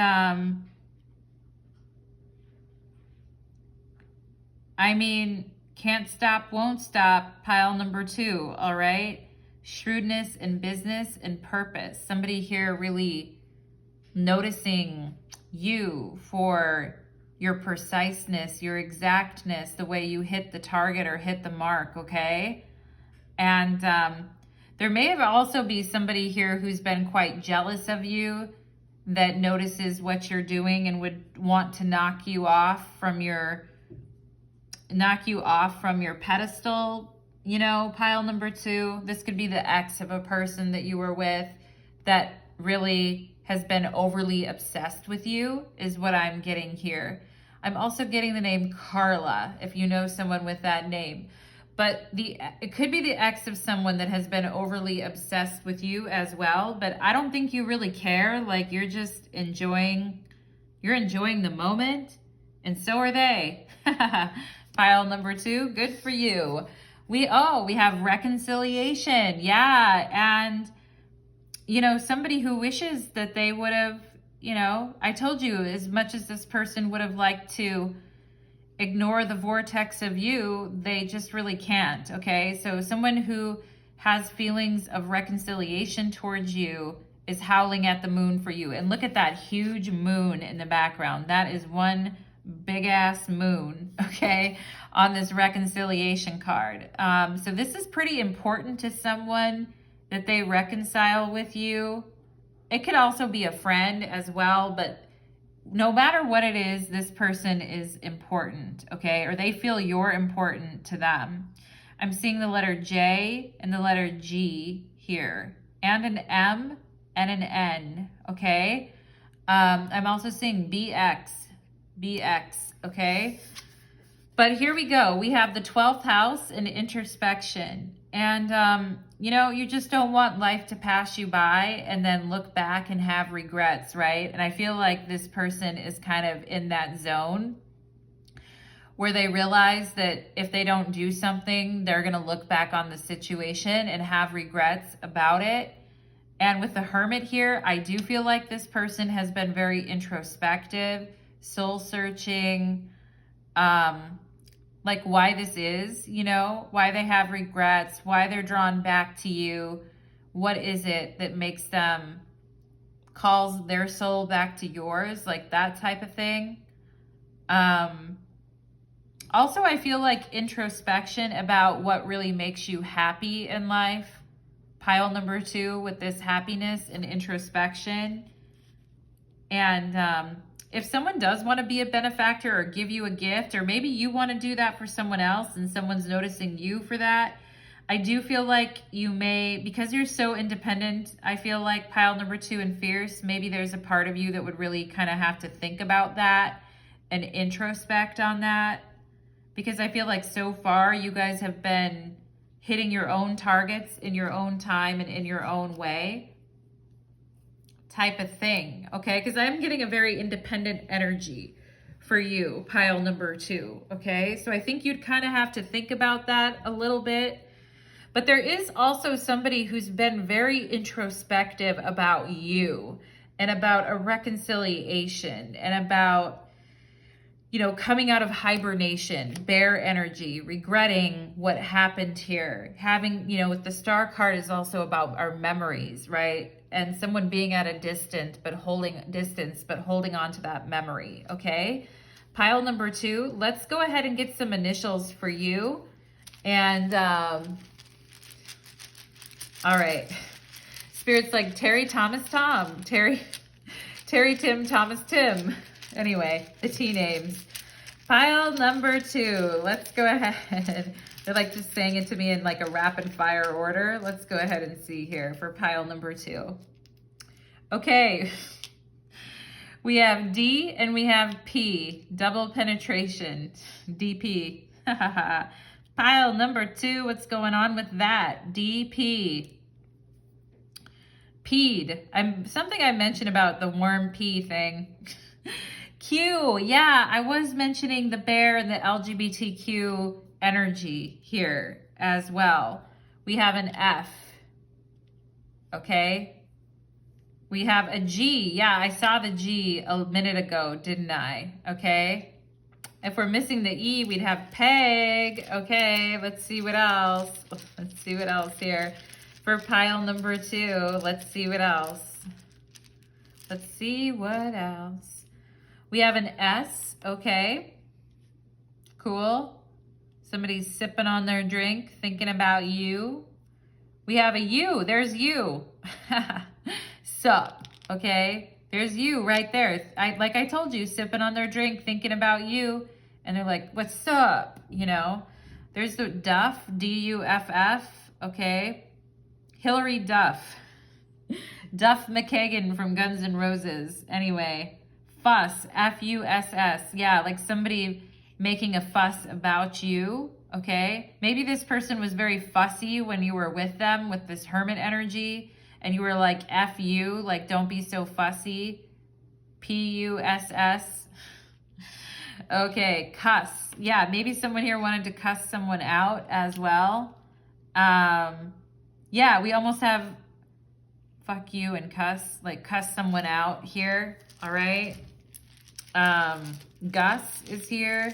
I mean, can't stop, won't stop, pile number 2, all right? Shrewdness in business and purpose. Somebody here really noticing you for your preciseness, your exactness, the way you hit the target or hit the mark, okay? And there may have also be somebody here who's been quite jealous of you, that notices what you're doing and would want to knock you off from your pedestal, you know, pile number 2. This could be the ex of a person that you were with that really has been overly obsessed with you, is what I'm getting here. I'm also getting the name Carla, if you know someone with that name. But it could be the ex of someone that has been overly obsessed with you as well. But I don't think you really care. Like, you're just enjoying the moment. And so are they. Pile number 2, good for you. We have reconciliation. Yeah. And, you know, somebody who wishes that they would have, you know, I told you, as much as this person would have liked to ignore the vortex of you, they just really can't, okay? So someone who has feelings of reconciliation towards you is howling at the moon for you. And look at that huge moon in the background. That is one big ass moon, okay, on this reconciliation card. So this is pretty important to someone, that they reconcile with you. It could also be a friend as well, but no matter what it is, this person is important, okay? Or they feel you're important to them. I'm seeing the letter J and the letter G here, and an M and an N, okay? I'm also seeing BX, okay? But here we go. We have the 12th house and introspection. And, you know, you just don't want life to pass you by and then look back and have regrets, right? And I feel like this person is kind of in that zone where they realize that if they don't do something, they're going to look back on the situation and have regrets about it. And with the Hermit here, I do feel like this person has been very introspective, soul searching, like why this is, you know, why they have regrets, why they're drawn back to you. What is it that makes them calls their soul back to yours, like that type of thing. Also, I feel like introspection about what really makes you happy in life. Pile number 2 with this happiness and introspection. And if someone does want to be a benefactor or give you a gift, or maybe you want to do that for someone else and someone's noticing you for that, I do feel like you may, because you're so independent, I feel like pile number 2 and fierce, maybe there's a part of you that would really kind of have to think about that and introspect on that. Because I feel like so far you guys have been hitting your own targets in your own time and in your own way type of thing, okay? Because I'm getting a very independent energy for you, pile number 2, okay? So I think you'd kind of have to think about that a little bit. But there is also somebody who's been very introspective about you and about a reconciliation and about, you know, coming out of hibernation, bear energy, regretting what happened here. Having, you know, with the star card is also about our memories, right? And someone being at a distance, but holding on to that memory, okay? Pile number 2, let's go ahead and get some initials for you. And, all right. Spirit's like Terry, Thomas, Tom. Terry, Tim, Thomas, Tim. Anyway, the T names. Pile number 2. Let's go ahead. They're like just saying it to me in like a rapid fire order. Let's go ahead and see here for pile number 2. Okay. We have D and we have P. Double penetration. DP. Pile number 2. What's going on with that? DP. Peed. Something I mentioned about the worm pee thing. Q, yeah, I was mentioning the bear and the LGBTQ energy here as well. We have an F, okay? We have a G, yeah, I saw the G a minute ago, didn't I? Okay? If we're missing the E, we'd have peg. Okay, let's see what else. Let's see what else here. For pile number 2, let's see what else. Let's see what else. We have an S, okay. Cool. Somebody's sipping on their drink, thinking about you. We have a U, there's you. Sup, okay. There's you right there. Like I told you, sipping on their drink, thinking about you. And they're like, what's up, you know. There's the Duff, D-U-F-F, okay. Hillary Duff. Duff McKagan from Guns N' Roses. Anyway. Fuss, F-U-S-S. Yeah, like somebody making a fuss about you, okay? Maybe this person was very fussy when you were with them with this hermit energy, and you were like, F you, like don't be so fussy. P-U-S-S. Okay, cuss. Yeah, maybe someone here wanted to cuss someone out as well. Yeah, we almost have fuck you and cuss, like cuss someone out here, all right? Gus is here.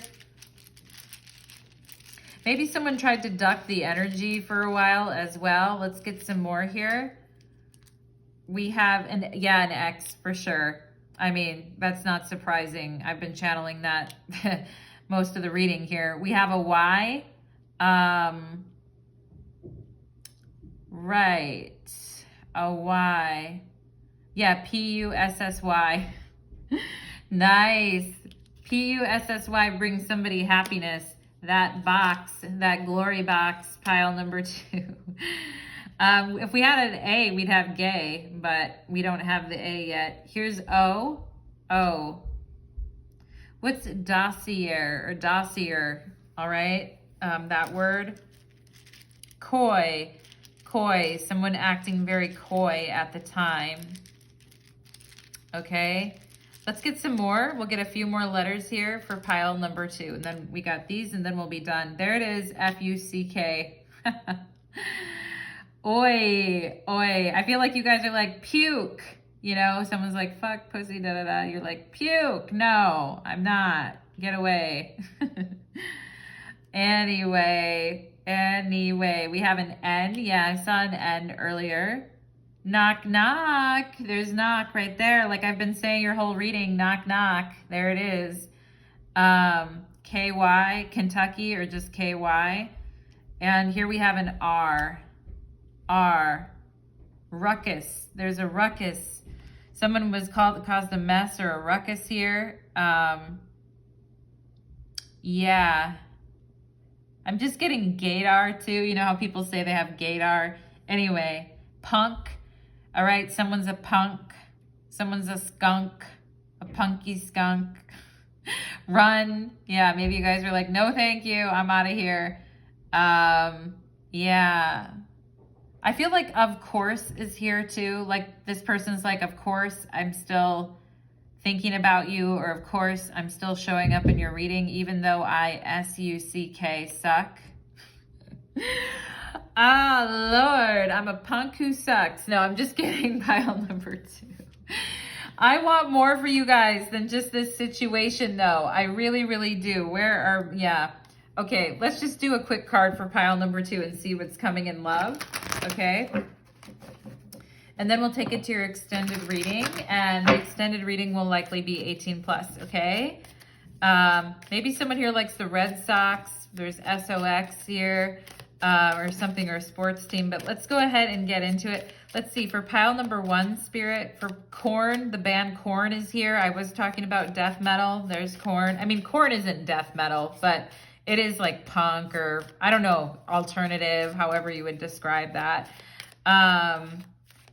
Maybe someone tried to duck the energy for a while as well. Let's get some more here. We have an X for sure. I mean, that's not surprising. I've been channeling that most of the reading here. We have a Y. Right. A Y. Yeah, P-U-S-S-Y. Nice. P-U-S-S-Y brings somebody happiness. That box, that glory box, pile number 2. If we had an A, we'd have gay, but we don't have the A yet. Here's O. O. What's dossier or dossier? All right. That word. Coy. Coy. Someone acting very coy at the time. Okay. Let's get some more. We'll get a few more letters here for pile number 2. And then we got these and then we'll be done. There it is. F-U-C-K. Oi. Oi. I feel like you guys are like, puke. You know, someone's like, fuck, pussy, da-da-da. You're like, puke. No, I'm not. Get away. Anyway. We have an N. Yeah, I saw an N earlier. Knock, knock. There's knock right there. Like I've been saying your whole reading, knock, knock. There it is. KY, Kentucky, or just KY. And here we have an R. R. Ruckus. There's a ruckus. Someone was caused a mess or a ruckus here. Yeah. I'm just getting gaydar too. You know how people say they have gaydar? Anyway, punk. All right, someone's a punk. Someone's a skunk. A punky skunk. Run. Yeah, maybe you guys are like, no thank you, I'm out of here. Yeah. I feel like of course is here too. Like this person's like, of course, I'm still thinking about you, or of course, I'm still showing up in your reading, even though I S-U-C-K suck. Ah, Lord, I'm a punk who sucks. No, I'm just kidding. Pile number 2. I want more for you guys than just this situation, though. I really, really do. Yeah. Okay, let's just do a quick card for pile number 2 and see what's coming in love. Okay. And then we'll take it to your extended reading, and the extended reading will likely be 18 plus, okay? Maybe someone here likes the Red Sox. There's SOX here, or something, or a sports team, but let's go ahead and get into it. Let's see, for pile number 1, Spirit, for Korn, the band Korn is here. I was talking about death metal. There's Korn. I mean, Korn isn't death metal, but it is like punk, or I don't know, alternative, however you would describe that.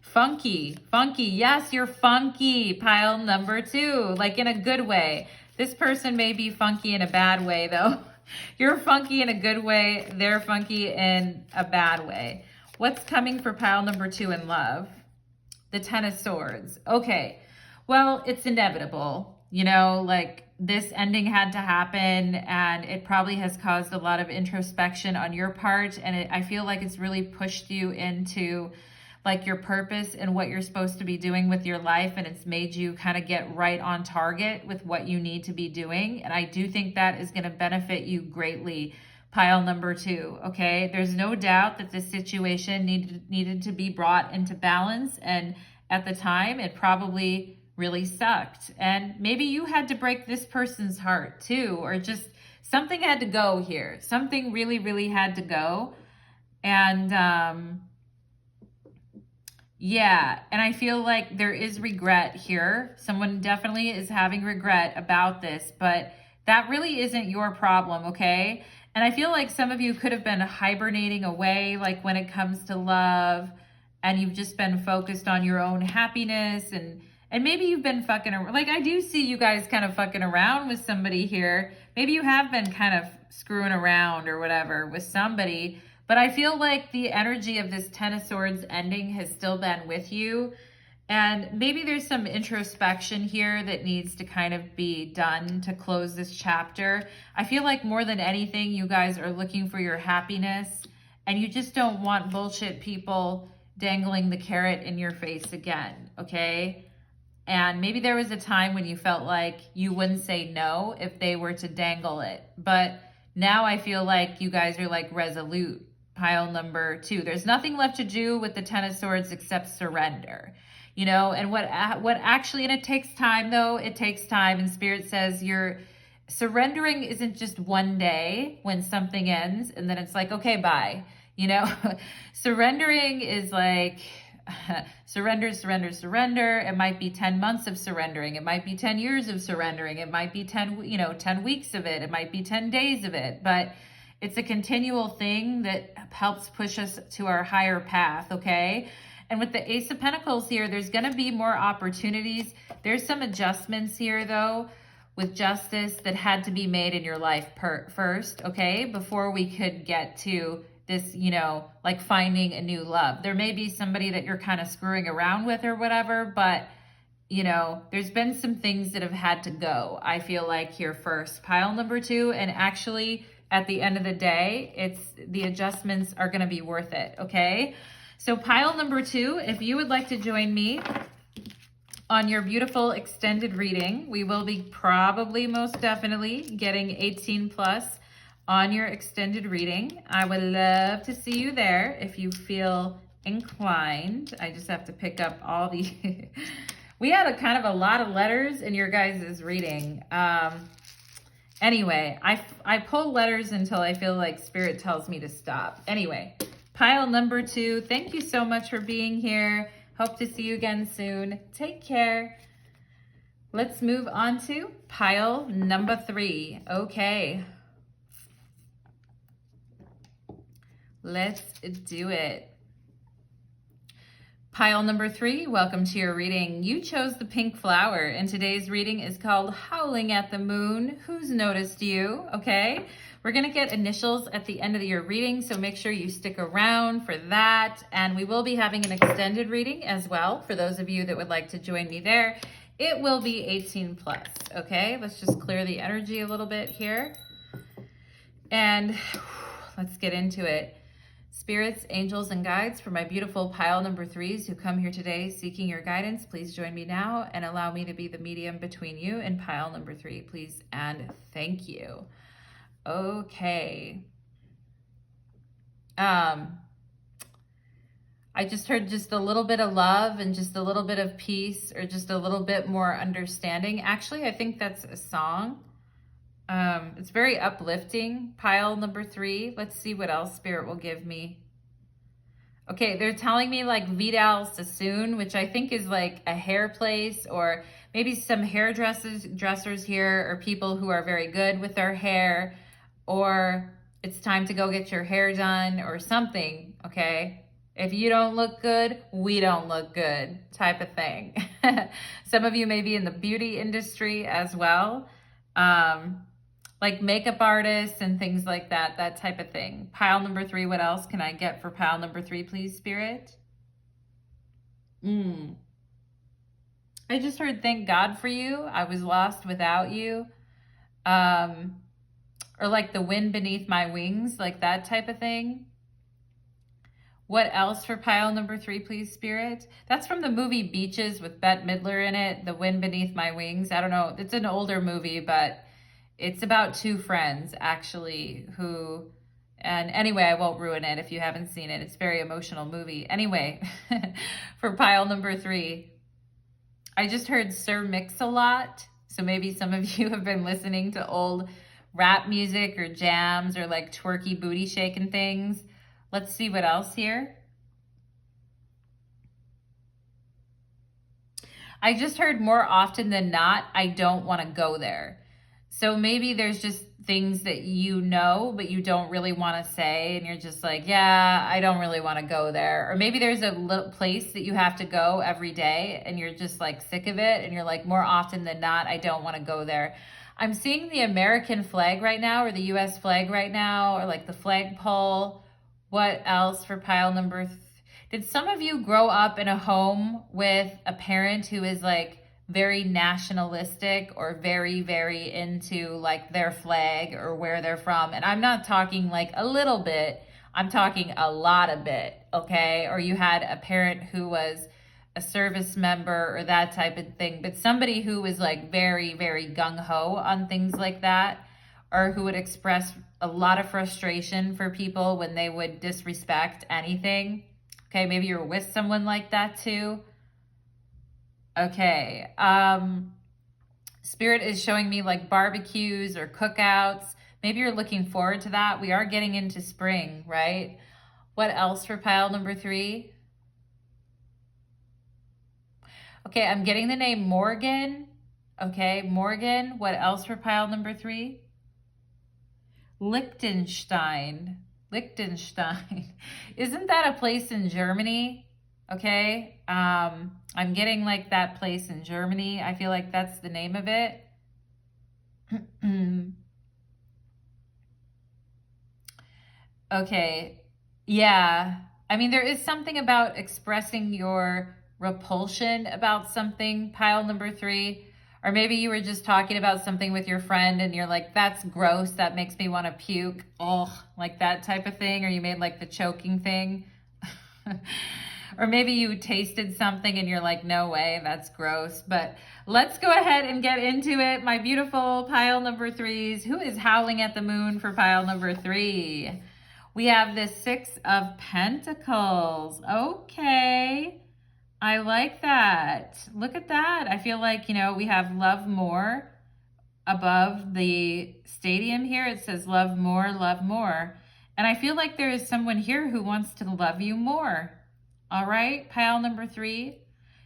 Funky. Yes, you're funky. Pile number 2, like in a good way. This person may be funky in a bad way, though. You're funky in a good way. They're funky in a bad way. What's coming for pile number 2 in love? The Ten of Swords. Okay. Well, it's inevitable. You know, like this ending had to happen, and it probably has caused a lot of introspection on your part. And I feel like it's really pushed you into like your purpose and what you're supposed to be doing with your life. And it's made you kind of get right on target with what you need to be doing. And I do think that is going to benefit you greatly, pile number 2. Okay. There's no doubt that this situation needed to be brought into balance. And at the time, it probably really sucked. And maybe you had to break this person's heart too, or just something had to go here. Something really, really had to go. And, yeah, and I feel like there is regret here. Someone definitely is having regret about this, but that really isn't your problem, okay? And I feel like some of you could have been hibernating away, like when it comes to love, and you've just been focused on your own happiness, and maybe you've been fucking around. Like I do see you guys kind of fucking around with somebody here. Maybe you have been kind of screwing around or whatever with somebody. But I feel like the energy of this Ten of Swords ending has still been with you. And maybe there's some introspection here that needs to kind of be done to close this chapter. I feel like more than anything, you guys are looking for your happiness, and you just don't want bullshit people dangling the carrot in your face again, okay? And maybe there was a time when you felt like you wouldn't say no if they were to dangle it. But now I feel like you guys are like resolute. Pile number 2. There's nothing left to do with the Ten of Swords except surrender, you know, and what actually, and it takes time though. It takes time. And Spirit says you're surrendering isn't just one day when something ends and then it's like, okay, bye. You know, surrendering is like surrender. It might be 10 months of surrendering. It might be 10 years of surrendering. It might be 10 weeks of it. It might be 10 days of it, but it's a continual thing that helps push us to our higher path, okay? And with the Ace of Pentacles here, there's going to be more opportunities. There's some adjustments here, though, with justice that had to be made in your life first, okay? Before we could get to this, you know, like finding a new love. There may be somebody that you're kind of screwing around with or whatever, but, you know, there's been some things that have had to go, I feel like, here first. Pile number 2, and actually, at the end of the day, the adjustments are going to be worth it, okay? So pile number 2, if you would like to join me on your beautiful extended reading, we will be probably most definitely getting 18 plus on your extended reading. I would love to see you there if you feel inclined. I just have to pick up all the... We had a kind of a lot of letters in your guys' reading. Anyway, I pull letters until I feel like Spirit tells me to stop. Anyway, pile number 2. Thank you so much for being here. Hope to see you again soon. Take care. Let's move on to pile number 3. Okay. Let's do it. Pile number 3, welcome to your reading. You chose the pink flower, and today's reading is called Howling at the Moon. Who's noticed you? Okay, we're going to get initials at the end of your reading, so make sure you stick around for that. And we will be having an extended reading as well for those of you that would like to join me there. It will be 18 plus. Okay, let's just clear the energy a little bit here. And let's get into it. Spirits, angels, and guides, for my beautiful pile number 3s who come here today seeking your guidance, please join me now and allow me to be the medium between you and pile number 3, please, and thank you. Okay. I just heard just a little bit of love and just a little bit of peace, or just a little bit more understanding. Actually, I think that's a song. It's very uplifting. Pile number 3. Let's see what else Spirit will give me. Okay, they're telling me like Vidal Sassoon, which I think is like a hair place, or maybe some dressers here, or people who are very good with their hair, or it's time to go get your hair done or something. Okay, if you don't look good, we don't look good, type of thing. Some of you may be in the beauty industry as well. Like makeup artists and things like that, that type of thing. Pile number 3, what else can I get for pile number 3, please, Spirit? I just heard thank God for you. I was lost without you. Or like the wind beneath my wings, like that type of thing. What else for pile number 3, please, Spirit? That's from the movie Beaches with Bette Midler in it, The Wind Beneath My Wings. I don't know, it's an older movie, but it's about 2 friends, actually, who, and anyway, I won't ruin it if you haven't seen it. It's a very emotional movie. Anyway, for pile number 3, I just heard Sir Mix-a-Lot. So maybe some of you have been listening to old rap music or jams or like twerky booty shaking things. Let's see what else here. I just heard more often than not, I don't want to go there. So maybe there's just things that you know, but you don't really want to say. And you're just like, yeah, I don't really want to go there. Or maybe there's a little place that you have to go every day and you're just like sick of it. And you're like, more often than not, I don't want to go there. I'm seeing the American flag right now, or the US flag right now, or like the flagpole. What else for pile number 3? Did some of you grow up in a home with a parent who is like very nationalistic or very, very into like their flag or where they're from? And I'm not talking like a little bit, I'm talking a lot of bit, okay? Or you had a parent who was a service member or that type of thing, but somebody who was like very, very gung-ho on things like that, or who would express a lot of frustration for people when they would disrespect anything. Okay, maybe you're with someone like that too. Okay, Spirit is showing me like barbecues or cookouts. Maybe you're looking forward to that. We are getting into spring, right? What else for pile number 3? Okay, I'm getting the name Morgan. Okay, Morgan. What else for pile number 3? Liechtenstein. Liechtenstein. Isn't that a place in Germany? Okay, I'm getting like that place in Germany. I feel like that's the name of it. Okay, yeah. I mean, there is something about expressing your repulsion about something, pile number 3. Or maybe you were just talking about something with your friend and you're like, that's gross, that makes me want to puke. Oh, like that type of thing. Or you made like the choking thing. Or maybe you tasted something and you're like, no way, that's gross. But let's go ahead and get into it. My beautiful pile number 3s. Who is howling at the moon for pile number 3? We have the Six of Pentacles. Okay. I like that. Look at that. I feel like, we have love more above the stadium here. It says love more, love more. And I feel like there is someone here who wants to love you more. All right, pile number 3.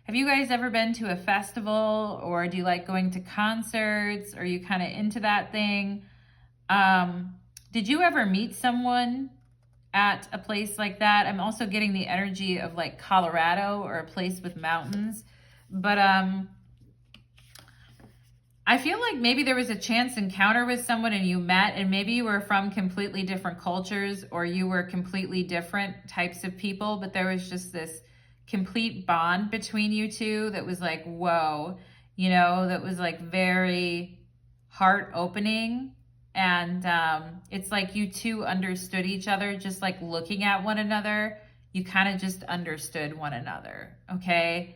Have you guys ever been to a festival, or do you like going to concerts? Are you kind of into that thing? Did you ever meet someone at a place like that? I'm also getting the energy of like Colorado or a place with mountains. But I feel like maybe there was a chance encounter with someone and you met, and maybe you were from completely different cultures, or you were completely different types of people, but there was just this complete bond between you two that was like, whoa, that was like very heart opening. And it's like you two understood each other, just like looking at one another. You kind of just understood one another, okay?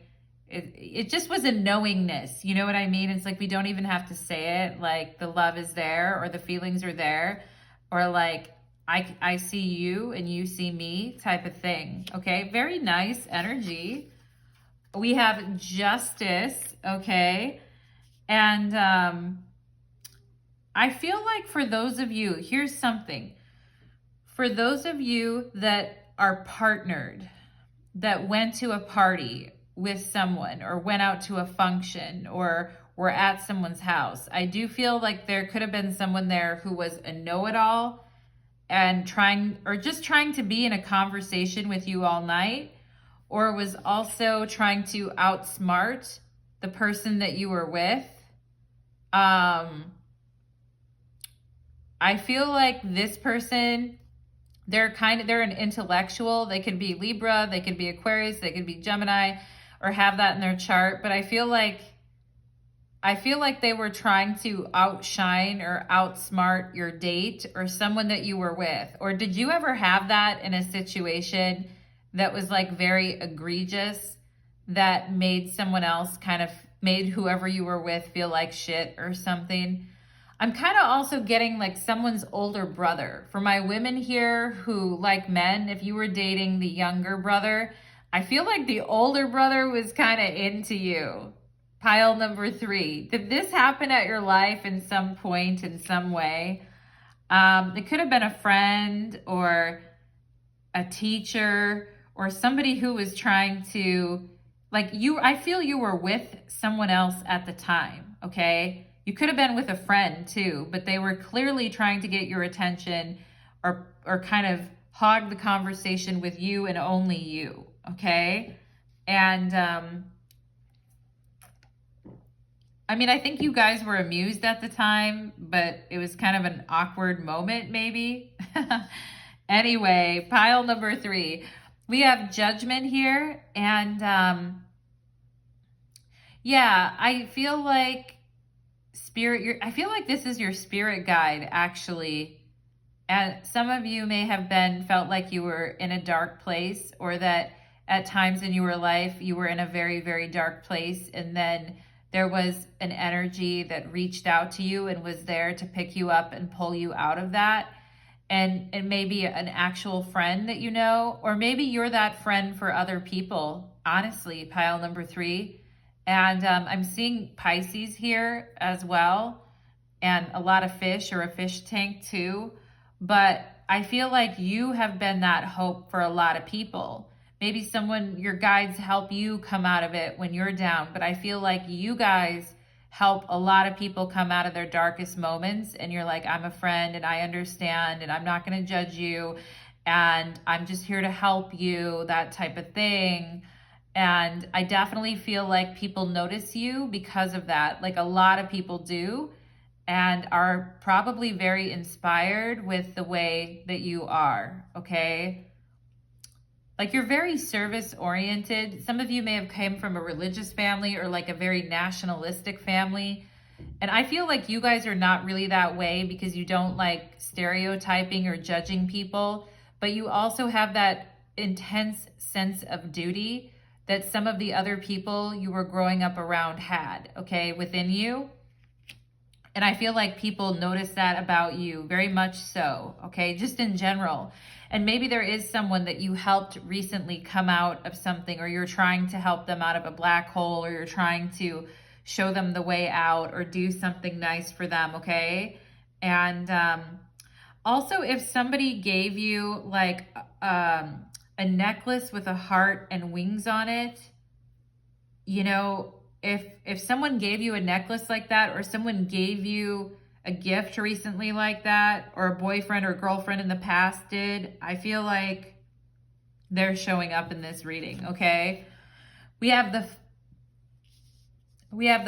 It just was a knowingness, you know what I mean? It's like we don't even have to say it, like the love is there or the feelings are there, or like I see you and you see me type of thing, okay? Very nice energy. We have Justice, okay? And I feel like for those of you, here's something. For those of you that are partnered, that went to a party with someone or went out to a function or were at someone's house, I do feel like there could have been someone there who was a know-it-all and trying to be in a conversation with you all night, or was also trying to outsmart the person that you were with. I feel like this person, they're an intellectual. They could be Libra, they could be Aquarius, they could be Gemini, or have that in their chart. But I feel like they were trying to outshine or outsmart your date or someone that you were with. Or did you ever have that in a situation that was like very egregious, that made someone else made whoever you were with feel like shit or something? I'm kind of also getting like someone's older brother. For my women here who like men, if you were dating the younger brother, I feel like the older brother was kind of into you. Pile number 3. Did this happen at your life in some point, in some way? It could have been a friend or a teacher or somebody who was trying to, I feel you were with someone else at the time, okay? You could have been with a friend too, but they were clearly trying to get your attention or kind of hog the conversation with you and only you, okay? And I think you guys were amused at the time, but it was kind of an awkward moment maybe. Anyway, pile number 3. We have Judgment here, and yeah, I feel like I feel like this is your spirit guide, actually. And some of you may have felt like you were in a dark place, or that at times in your life you were in a very, very dark place, and then there was an energy that reached out to you and was there to pick you up and pull you out of that. And maybe an actual friend that you know, or maybe you're that friend for other people, honestly, pile number 3. And I'm seeing Pisces here as well, and a lot of fish, or a fish tank too. But I feel like you have been that hope for a lot of people. Maybe your guides help you come out of it when you're down. But I feel like you guys help a lot of people come out of their darkest moments. And you're like, I'm a friend and I understand and I'm not going to judge you. And I'm just here to help you, that type of thing. And I definitely feel like people notice you because of that. Like a lot of people do, and are probably very inspired with the way that you are, okay? Like you're very service oriented. Some of you may have came from a religious family or like a very nationalistic family. And I feel like you guys are not really that way because you don't like stereotyping or judging people, but you also have that intense sense of duty that some of the other people you were growing up around had, okay, within you. And I feel like people notice that about you, very much so, okay? Just in general. And maybe there is someone that you helped recently come out of something, or you're trying to help them out of a black hole, or you're trying to show them the way out or do something nice for them, okay? And also, if somebody gave you like a necklace with a heart and wings on it, you know, if someone gave you a necklace like that, or someone gave you a gift recently like that, or a boyfriend or girlfriend in the past did, I feel like they're showing up in this reading, okay? We have the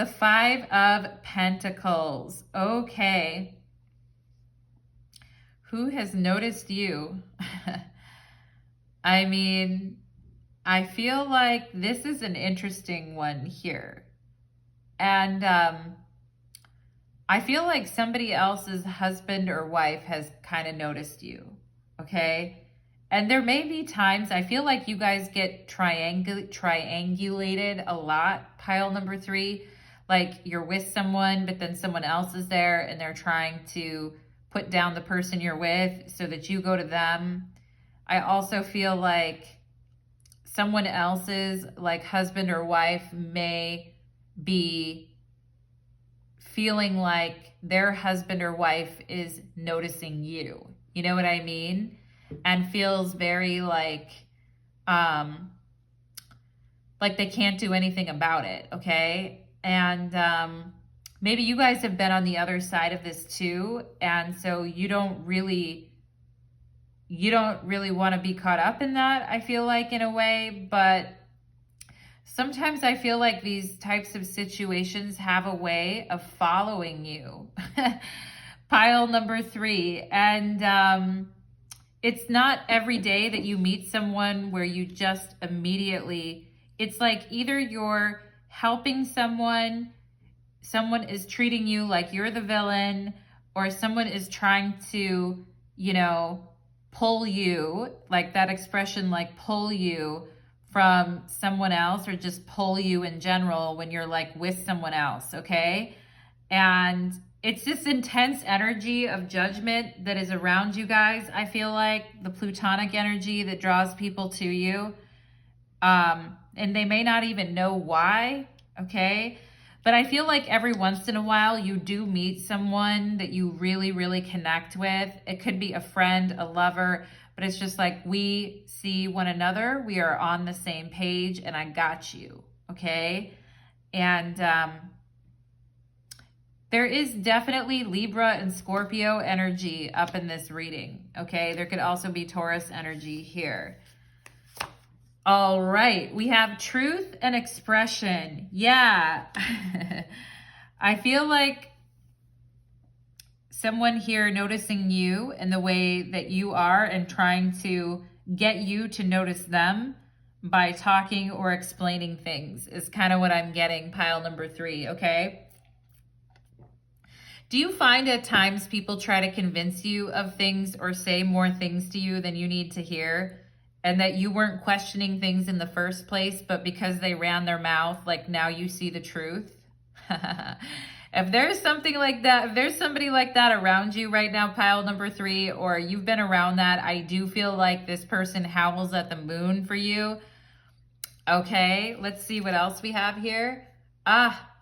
Five of Pentacles. Okay. Who has noticed you? I mean, I feel like this is an interesting one here. And I feel like somebody else's husband or wife has kind of noticed you, okay? And there may be times, I feel like you guys get triangulated a lot, pile number 3. Like you're with someone, but then someone else is there and they're trying to put down the person you're with so that you go to them. I also feel like someone else's like husband or wife may be feeling like their husband or wife is noticing you. You know what I mean? And feels very like they can't do anything about it, okay? And maybe you guys have been on the other side of this too, and so you don't really want to be caught up in that, I feel like, in a way. But sometimes I feel like these types of situations have a way of following you. Pile number 3. And it's not every day that you meet someone where you just immediately, it's like either you're helping someone is treating you like you're the villain, or someone is trying to, you know, pull you, like that expression, like pull you from someone else, or just pull you in general when you're like with someone else, okay? And it's this intense energy of judgment that is around you guys. I feel like the plutonic energy that draws people to you. And they may not even know why, okay? But I feel like every once in a while you do meet someone that you really, really connect with. It could be a friend, a lover, but it's just like we see one another. We are on the same page and I got you, okay? And there is definitely Libra and Scorpio energy up in this reading, okay? There could also be Taurus energy here. All right, we have truth and expression. Yeah. I feel like someone here noticing you and the way that you are and trying to get you to notice them by talking or explaining things is kind of what I'm getting, pile number 3, okay? Do you find at times people try to convince you of things or say more things to you than you need to hear? And that you weren't questioning things in the first place, but because they ran their mouth, like now you see the truth? If there's something like that, if there's somebody like that around you right now, pile number 3, or you've been around that, I do feel like this person howls at the moon for you. Okay, let's see what else we have here.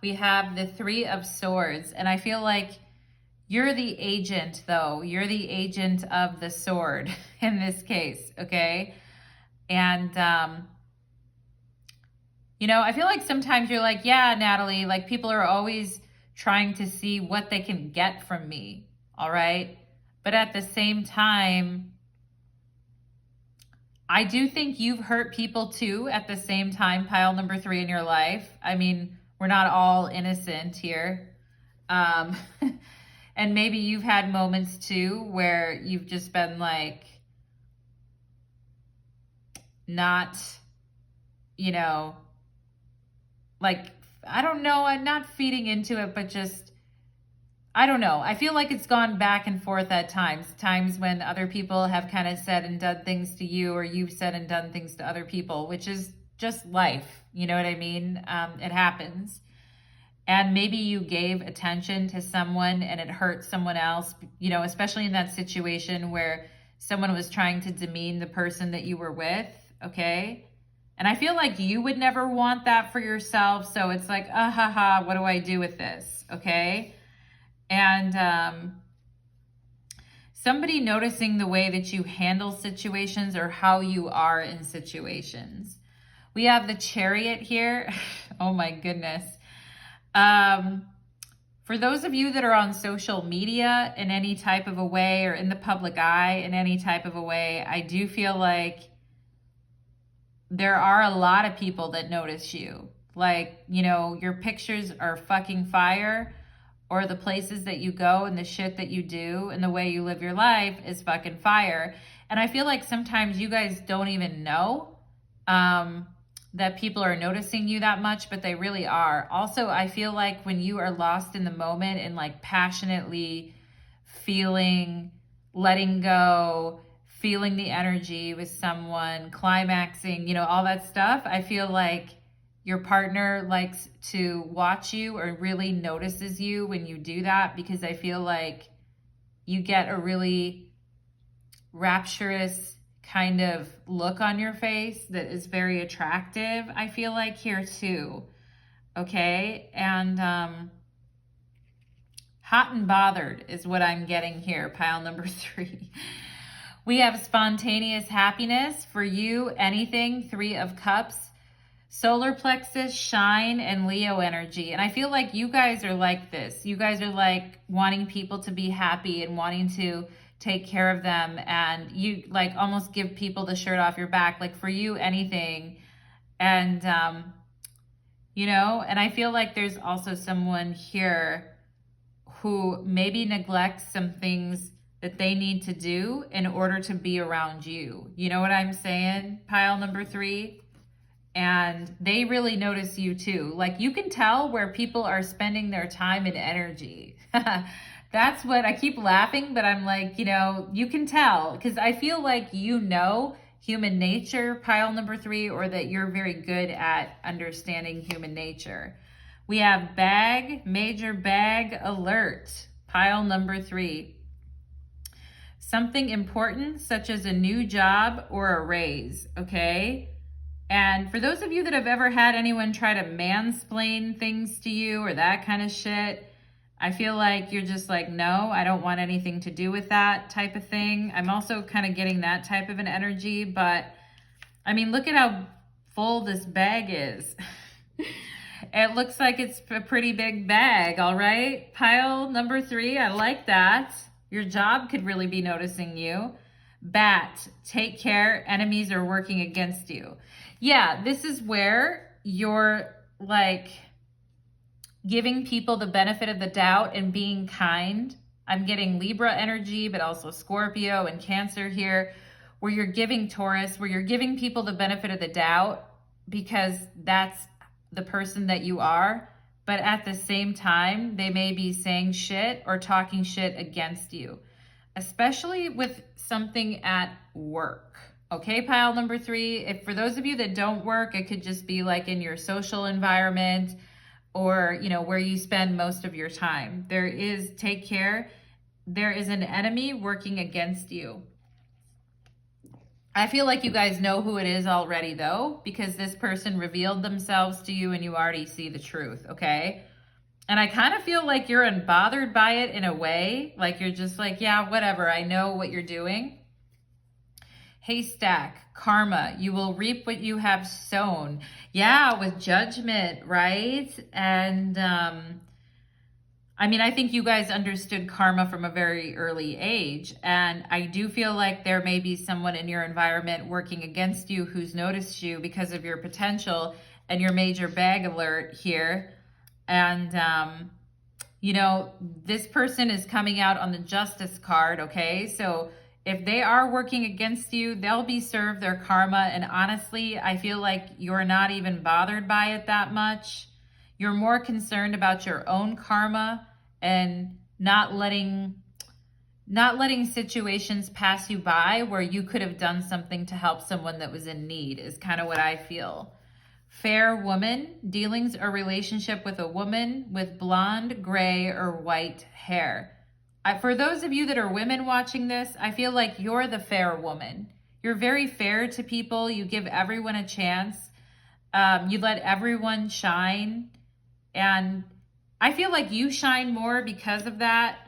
We have the 3 of Swords, and I feel like you're the agent, though. You're the agent of the sword in this case, okay? And, you know, I feel like sometimes you're like, yeah, Natalie, like people are always trying to see what they can get from me, all right? But at the same time, I do think you've hurt people too at the same time, pile number 3 in your life. I mean, we're not all innocent here. And maybe you've had moments too where you've just been like, not, you know, like, I don't know, I'm not feeding into it, but just, I don't know. I feel like it's gone back and forth at times when other people have kind of said and done things to you, or you've said and done things to other people, which is just life. You know what I mean? It happens. and maybe you gave attention to someone and it hurt someone else, you know, especially in that situation where someone was trying to demean the person that you were with, okay? And I feel like you would never want that for yourself. So it's like, ah, ha, ha, what do I do with this? Okay. And somebody noticing the way that you handle situations or how you are in situations. We have the Chariot here. Oh my goodness. For those of you that are on social media in any type of a way, or in the public eye in any type of a way, I do feel like there are a lot of people that notice you. Like, you know, your pictures are fucking fire, or the places that you go and the shit that you do and the way you live your life is fucking fire. And I feel like sometimes you guys don't even know that people are noticing you that much, but they really are. Also, I feel like when you are lost in the moment and like passionately feeling, letting go, feeling the energy with someone, climaxing, you know, all that stuff, I feel like your partner likes to watch you or really notices you when you do that, because I feel like you get a really rapturous kind of look on your face that is very attractive, I feel like, here too. Okay. And hot and bothered is what I'm getting here, pile number 3. We have spontaneous happiness for you, anything, 3 of Cups, solar plexus, shine, and Leo energy. And I feel like you guys are like this. You guys are like wanting people to be happy and wanting to take care of them, and you like almost give people the shirt off your back, like for you, anything. And you know, and I feel like there's also someone here who maybe neglects some things that they need to do in order to be around you. You know what I'm saying, pile number 3? And they really notice you too. Like, you can tell where people are spending their time and energy. That's what I keep laughing, but I'm like, you know, you can tell, because I feel like, you know, human nature, pile number 3, or that you're very good at understanding human nature. We have bag, major bag alert, pile number 3. Something important, such as a new job or a raise, okay? And for those of you that have ever had anyone try to mansplain things to you or that kind of shit, I feel like you're just like, no, I don't want anything to do with that type of thing. I'm also kind of getting that type of an energy, but I mean, look at how full this bag is. It looks like it's a pretty big bag, all right? Pile number 3, I like that. Your job could really be noticing you. Bat, take care, enemies are working against you. Yeah, this is where you're like giving people the benefit of the doubt and being kind. I'm getting Libra energy, but also Scorpio and Cancer here, where you're giving Taurus, where you're giving people the benefit of the doubt because that's the person that you are. But at the same time, they may be saying shit or talking shit against you, especially with something at work. Okay, pile number 3, if for those of you that don't work, it could just be like in your social environment, or, you know, where you spend most of your time. There is, take care, there is an enemy working against you. I feel like you guys know who it is already though, because this person revealed themselves to you and you already see the truth, okay? And I kind of feel like you're unbothered by it in a way, like you're just like, yeah, whatever, I know what you're doing. Haystack, karma, you will reap what you have sown. Yeah, with judgment, right? And I mean, I think you guys understood karma from a very early age. And I do feel like there may be someone in your environment working against you who's noticed you because of your potential and your major bag alert here. And, you know, this person is coming out on the Justice card, okay? So if they are working against you, they'll be served their karma. And honestly, I feel like you're not even bothered by it that much. You're more concerned about your own karma and not letting situations pass you by where you could have done something to help someone that was in need is kind of what I feel Fair woman, dealings or relationship with a woman with blonde, gray, or white hair. For those of you that are women watching this, I feel like you're the fair woman. You're very fair to people. You give everyone a chance. You let everyone shine. And I feel like you shine more because of that.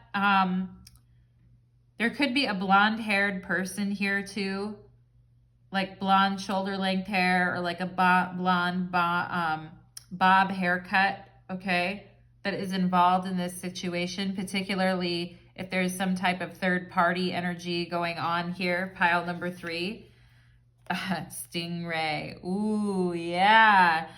There could be a blonde-haired person here too, like blonde shoulder-length hair, or like a blonde bob haircut, okay, that is involved in this situation, particularly if there's some type of third-party energy going on here. Pile number 3. Stingray. Ooh, yeah.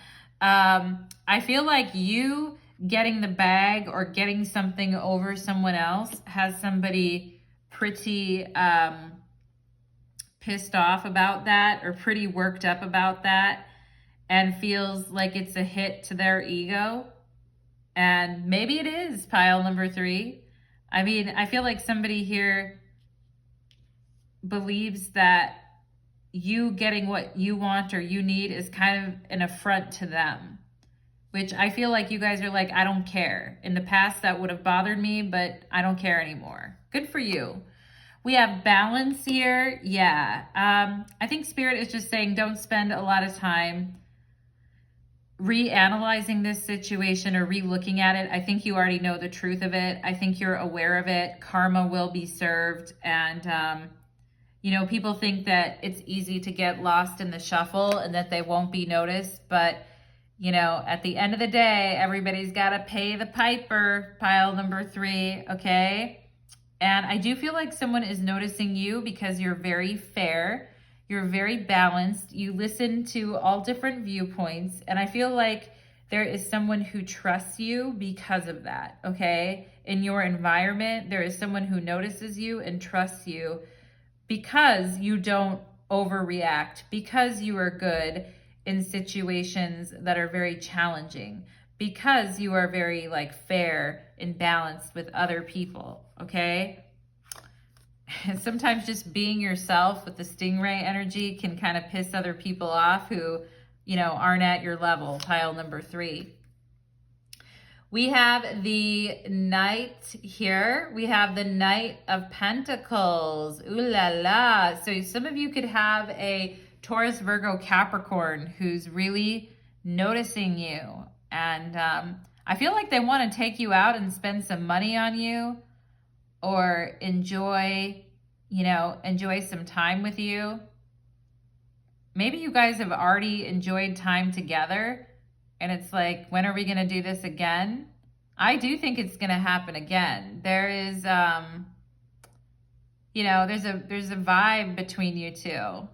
I feel like you getting the bag or getting something over someone else has somebody pretty pissed off about that, or pretty worked up about that, and feels like it's a hit to their ego. And maybe it is, pile number 3. I mean, I feel like somebody here believes that you getting what you want or you need is kind of an affront to them, which I feel like you guys are like, I don't care. In the past, that would have bothered me, but I don't care anymore. Good for you. We have balance here. Yeah. I think Spirit is just saying don't spend a lot of time reanalyzing this situation or re-looking at it. I think you already know the truth of it. I think you're aware of it. Karma will be served. And, you know, people think that it's easy to get lost in the shuffle and that they won't be noticed. But, you know, at the end of the day, everybody's got to pay the piper, pile number 3, okay? And I do feel like someone is noticing you because you're very fair. You're very balanced. You listen to all different viewpoints. And I feel like there is someone who trusts you because of that, okay? In your environment, there is someone who notices you and trusts you because you don't overreact, because you are good in situations that are very challenging, because you are very like fair and balanced with other people, okay? And sometimes just being yourself with the stingray energy can kind of piss other people off who, you know, aren't at your level, pile number 3. We have the Knight here. We have the Knight of Pentacles. Ooh la la. So some of you could have a Taurus, Virgo, Capricorn who's really noticing you. And I feel like they want to take you out and spend some money on you, or enjoy some time with you. Maybe you guys have already enjoyed time together and it's like, when are we going to do this again? I do think it's going to happen again. There is, you know, there's a vibe between you two,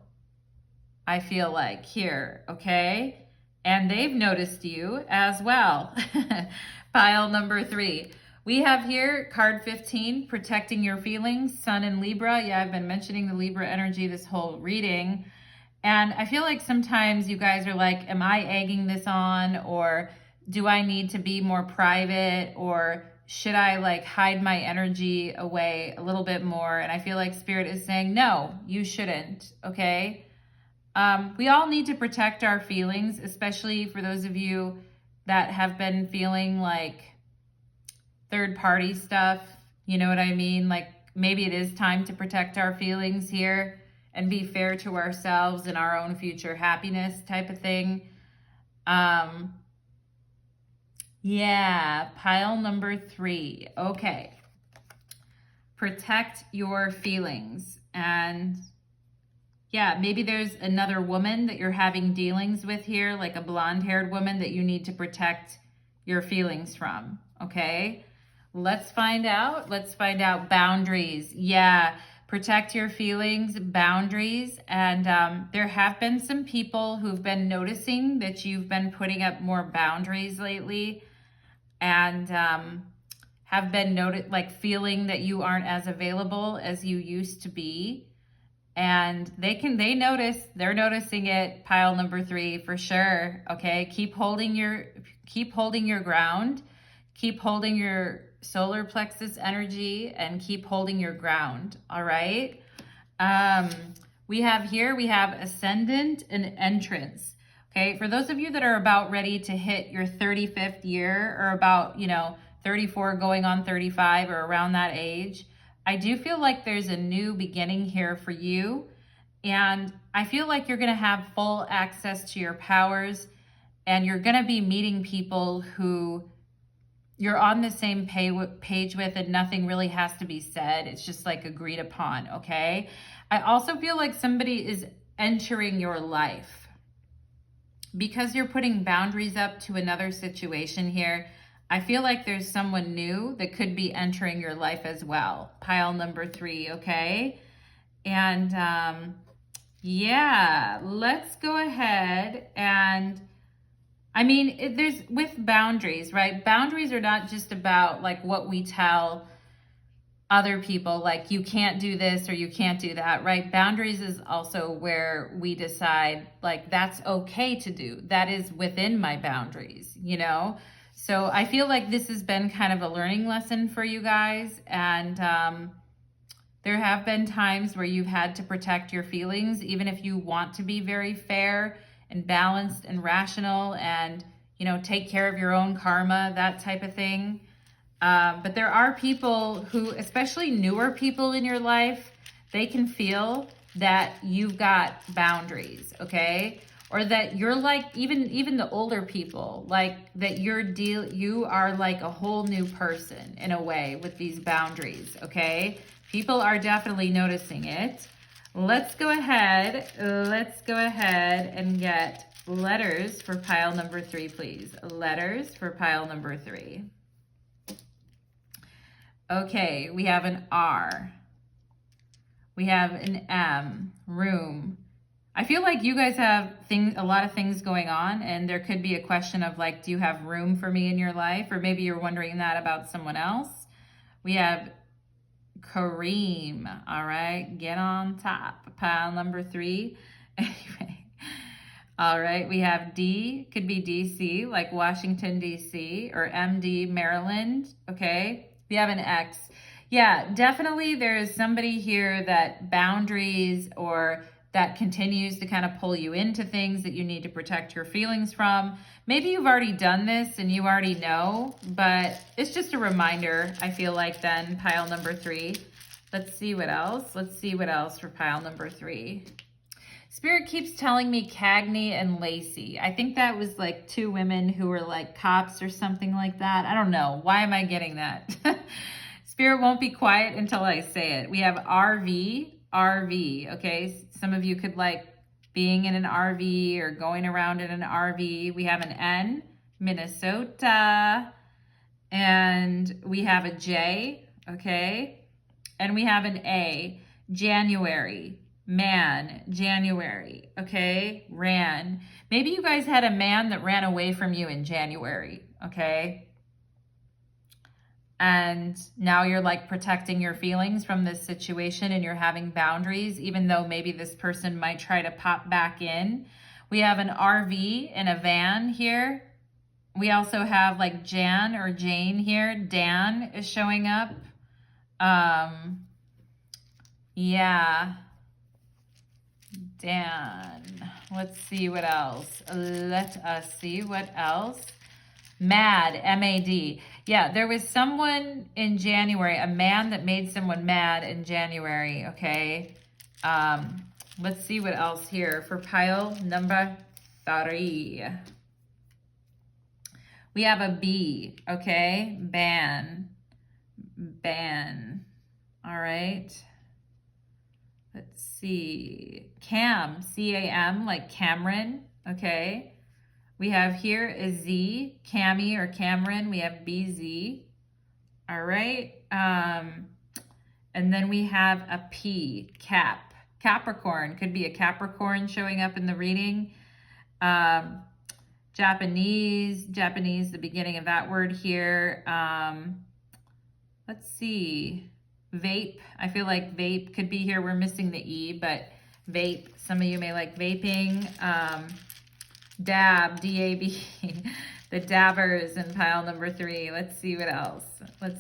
I feel like, here, okay? And they've noticed you as well. Pile number 3. We have here card 15, protecting your feelings, Sun in Libra. Yeah, I've been mentioning the Libra energy this whole reading. And I feel like sometimes you guys are like, am I egging this on? Or do I need to be more private? Or should I like hide my energy away a little bit more? And I feel like Spirit is saying, no, you shouldn't, okay? We all need to protect our feelings, especially for those of you that have been feeling like third-party stuff. You know what I mean? Like maybe it is time to protect our feelings here and be fair to ourselves and our own future happiness type of thing. Yeah, pile number 3. Okay. Protect your feelings. And yeah, maybe there's another woman that you're having dealings with here, like a blonde-haired woman that you need to protect your feelings from, okay? Let's find out. Let's find out. Boundaries. Yeah, protect your feelings, boundaries. And there have been some people who've been noticing that you've been putting up more boundaries lately, and have been feeling that you aren't as available as you used to be. And they're noticing it, pile number 3, for sure. Okay, keep holding your ground, keep holding your solar plexus energy, and keep holding your ground. All right. We have ascendant and entrance. Okay, for those of you that are about ready to hit your 35th year, or about, 34 going on 35 or around that age, I do feel like there's a new beginning here for you. And I feel like you're going to have full access to your powers, and you're going to be meeting people who you're on the same page with, and nothing really has to be said. It's just like agreed upon, okay? I also feel like somebody is entering your life. Because you're putting boundaries up to another situation here, I feel like there's someone new that could be entering your life as well. Pile number 3, okay? And yeah, let's go ahead and, I mean, there's with boundaries, right? Boundaries are not just about like what we tell other people, like you can't do this or you can't do that, right? Boundaries is also where we decide like that's okay to do. That is within my boundaries, So I feel like this has been kind of a learning lesson for you guys. And there have been times where you've had to protect your feelings, even if you want to be very fair and balanced and rational and, take care of your own karma, that type of thing. But there are people who, especially newer people in your life, they can feel that you've got boundaries, okay? Or that you're like, even the older people, like that you are like a whole new person in a way with these boundaries, okay? People are definitely noticing it. Let's go ahead and get letters for pile number 3, please. Letters for pile number 3. Okay, we have an R. We have an M, room. I feel like you guys have a lot of things going on, and there could be a question of like, do you have room for me in your life? Or maybe you're wondering that about someone else. We have Kareem, all right, get on top, pile number 3. Anyway, all right, we have D, could be DC, like Washington, DC, or MD, Maryland, okay? We have an X. Yeah, definitely there is somebody here that boundaries or that continues to kind of pull you into things that you need to protect your feelings from. Maybe you've already done this and you already know, but it's just a reminder, I feel like, then, pile number 3. Let's see what else. Let's see what else for pile number 3. Spirit keeps telling me Cagney and Lacey. I think that was like 2 women who were like cops or something like that. I don't know. Why am I getting that? Spirit won't be quiet until I say it. We have RV, okay? Some of you could like being in an RV or going around in an RV. We have an N, Minnesota. And we have a J, okay? And we have an A, January. Man, January, okay? Ran. Maybe you guys had a man that ran away from you in January, okay? And now you're like protecting your feelings from this situation, and you're having boundaries, even though maybe this person might try to pop back in. We have an RV and a van here. We also have like Jan or Jane here. Dan is showing up. Yeah. Dan. Let's see what else. Let us see what else. Mad, M-A-D. Yeah, there was someone in January, a man that made someone mad in January, okay? Let's see what else here for pile number 3. We have a B, okay? Ban. All right. Let's see. Cam, C-A-M, like Cameron, okay? We have here a Z, Cami or Cameron. We have BZ, all right? And then we have a P, Cap, Capricorn. Could be a Capricorn showing up in the reading. Japanese, the beginning of that word here. Let's see. Vape. I feel like vape could be here. We're missing the E, but vape. Some of you may like vaping. Dab, D-A-B. The dabbers in pile number 3. Let's see what else. I'm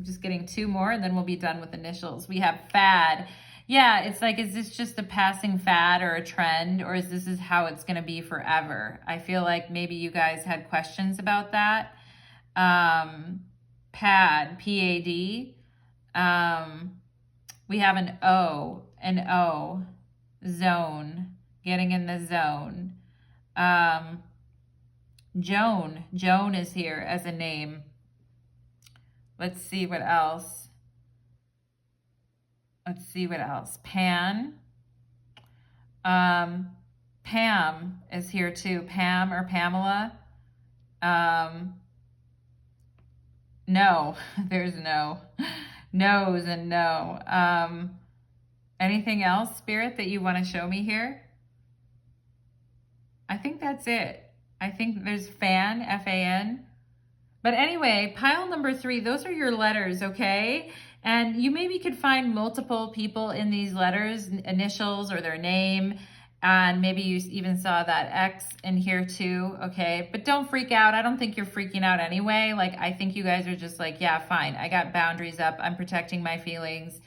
just getting 2 more, and then we'll be done with initials. We have fad. Yeah, it's like, is this just a passing fad or a trend, or is this is how it's going to be forever? I feel like maybe you guys had questions about that. Pad, P-A-D. We have an O, zone, getting in the zone. Joan is here as a name. Let's see what else. Pan. Pam is here too. Pam or Pamela. No, there's no. No's and no. Anything else, Spirit, that you want to show me here? I think that's it. I think there's fan, F-A-N. But anyway, pile number 3, those are your letters, okay? And you maybe could find multiple people in these letters, initials or their name. And maybe you even saw that X in here too, okay? But don't freak out. I don't think you're freaking out anyway. Like, I think you guys are just like, yeah, fine. I got boundaries up. I'm protecting my feelings.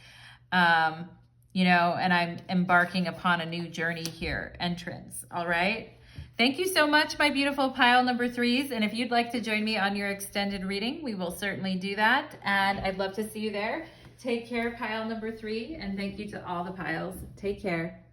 You know, and I'm embarking upon a new journey here, entrance, all right? Thank you so much, my beautiful pile number 3s. And if you'd like to join me on your extended reading, we will certainly do that. And I'd love to see you there. Take care, pile number 3. And thank you to all the piles. Take care.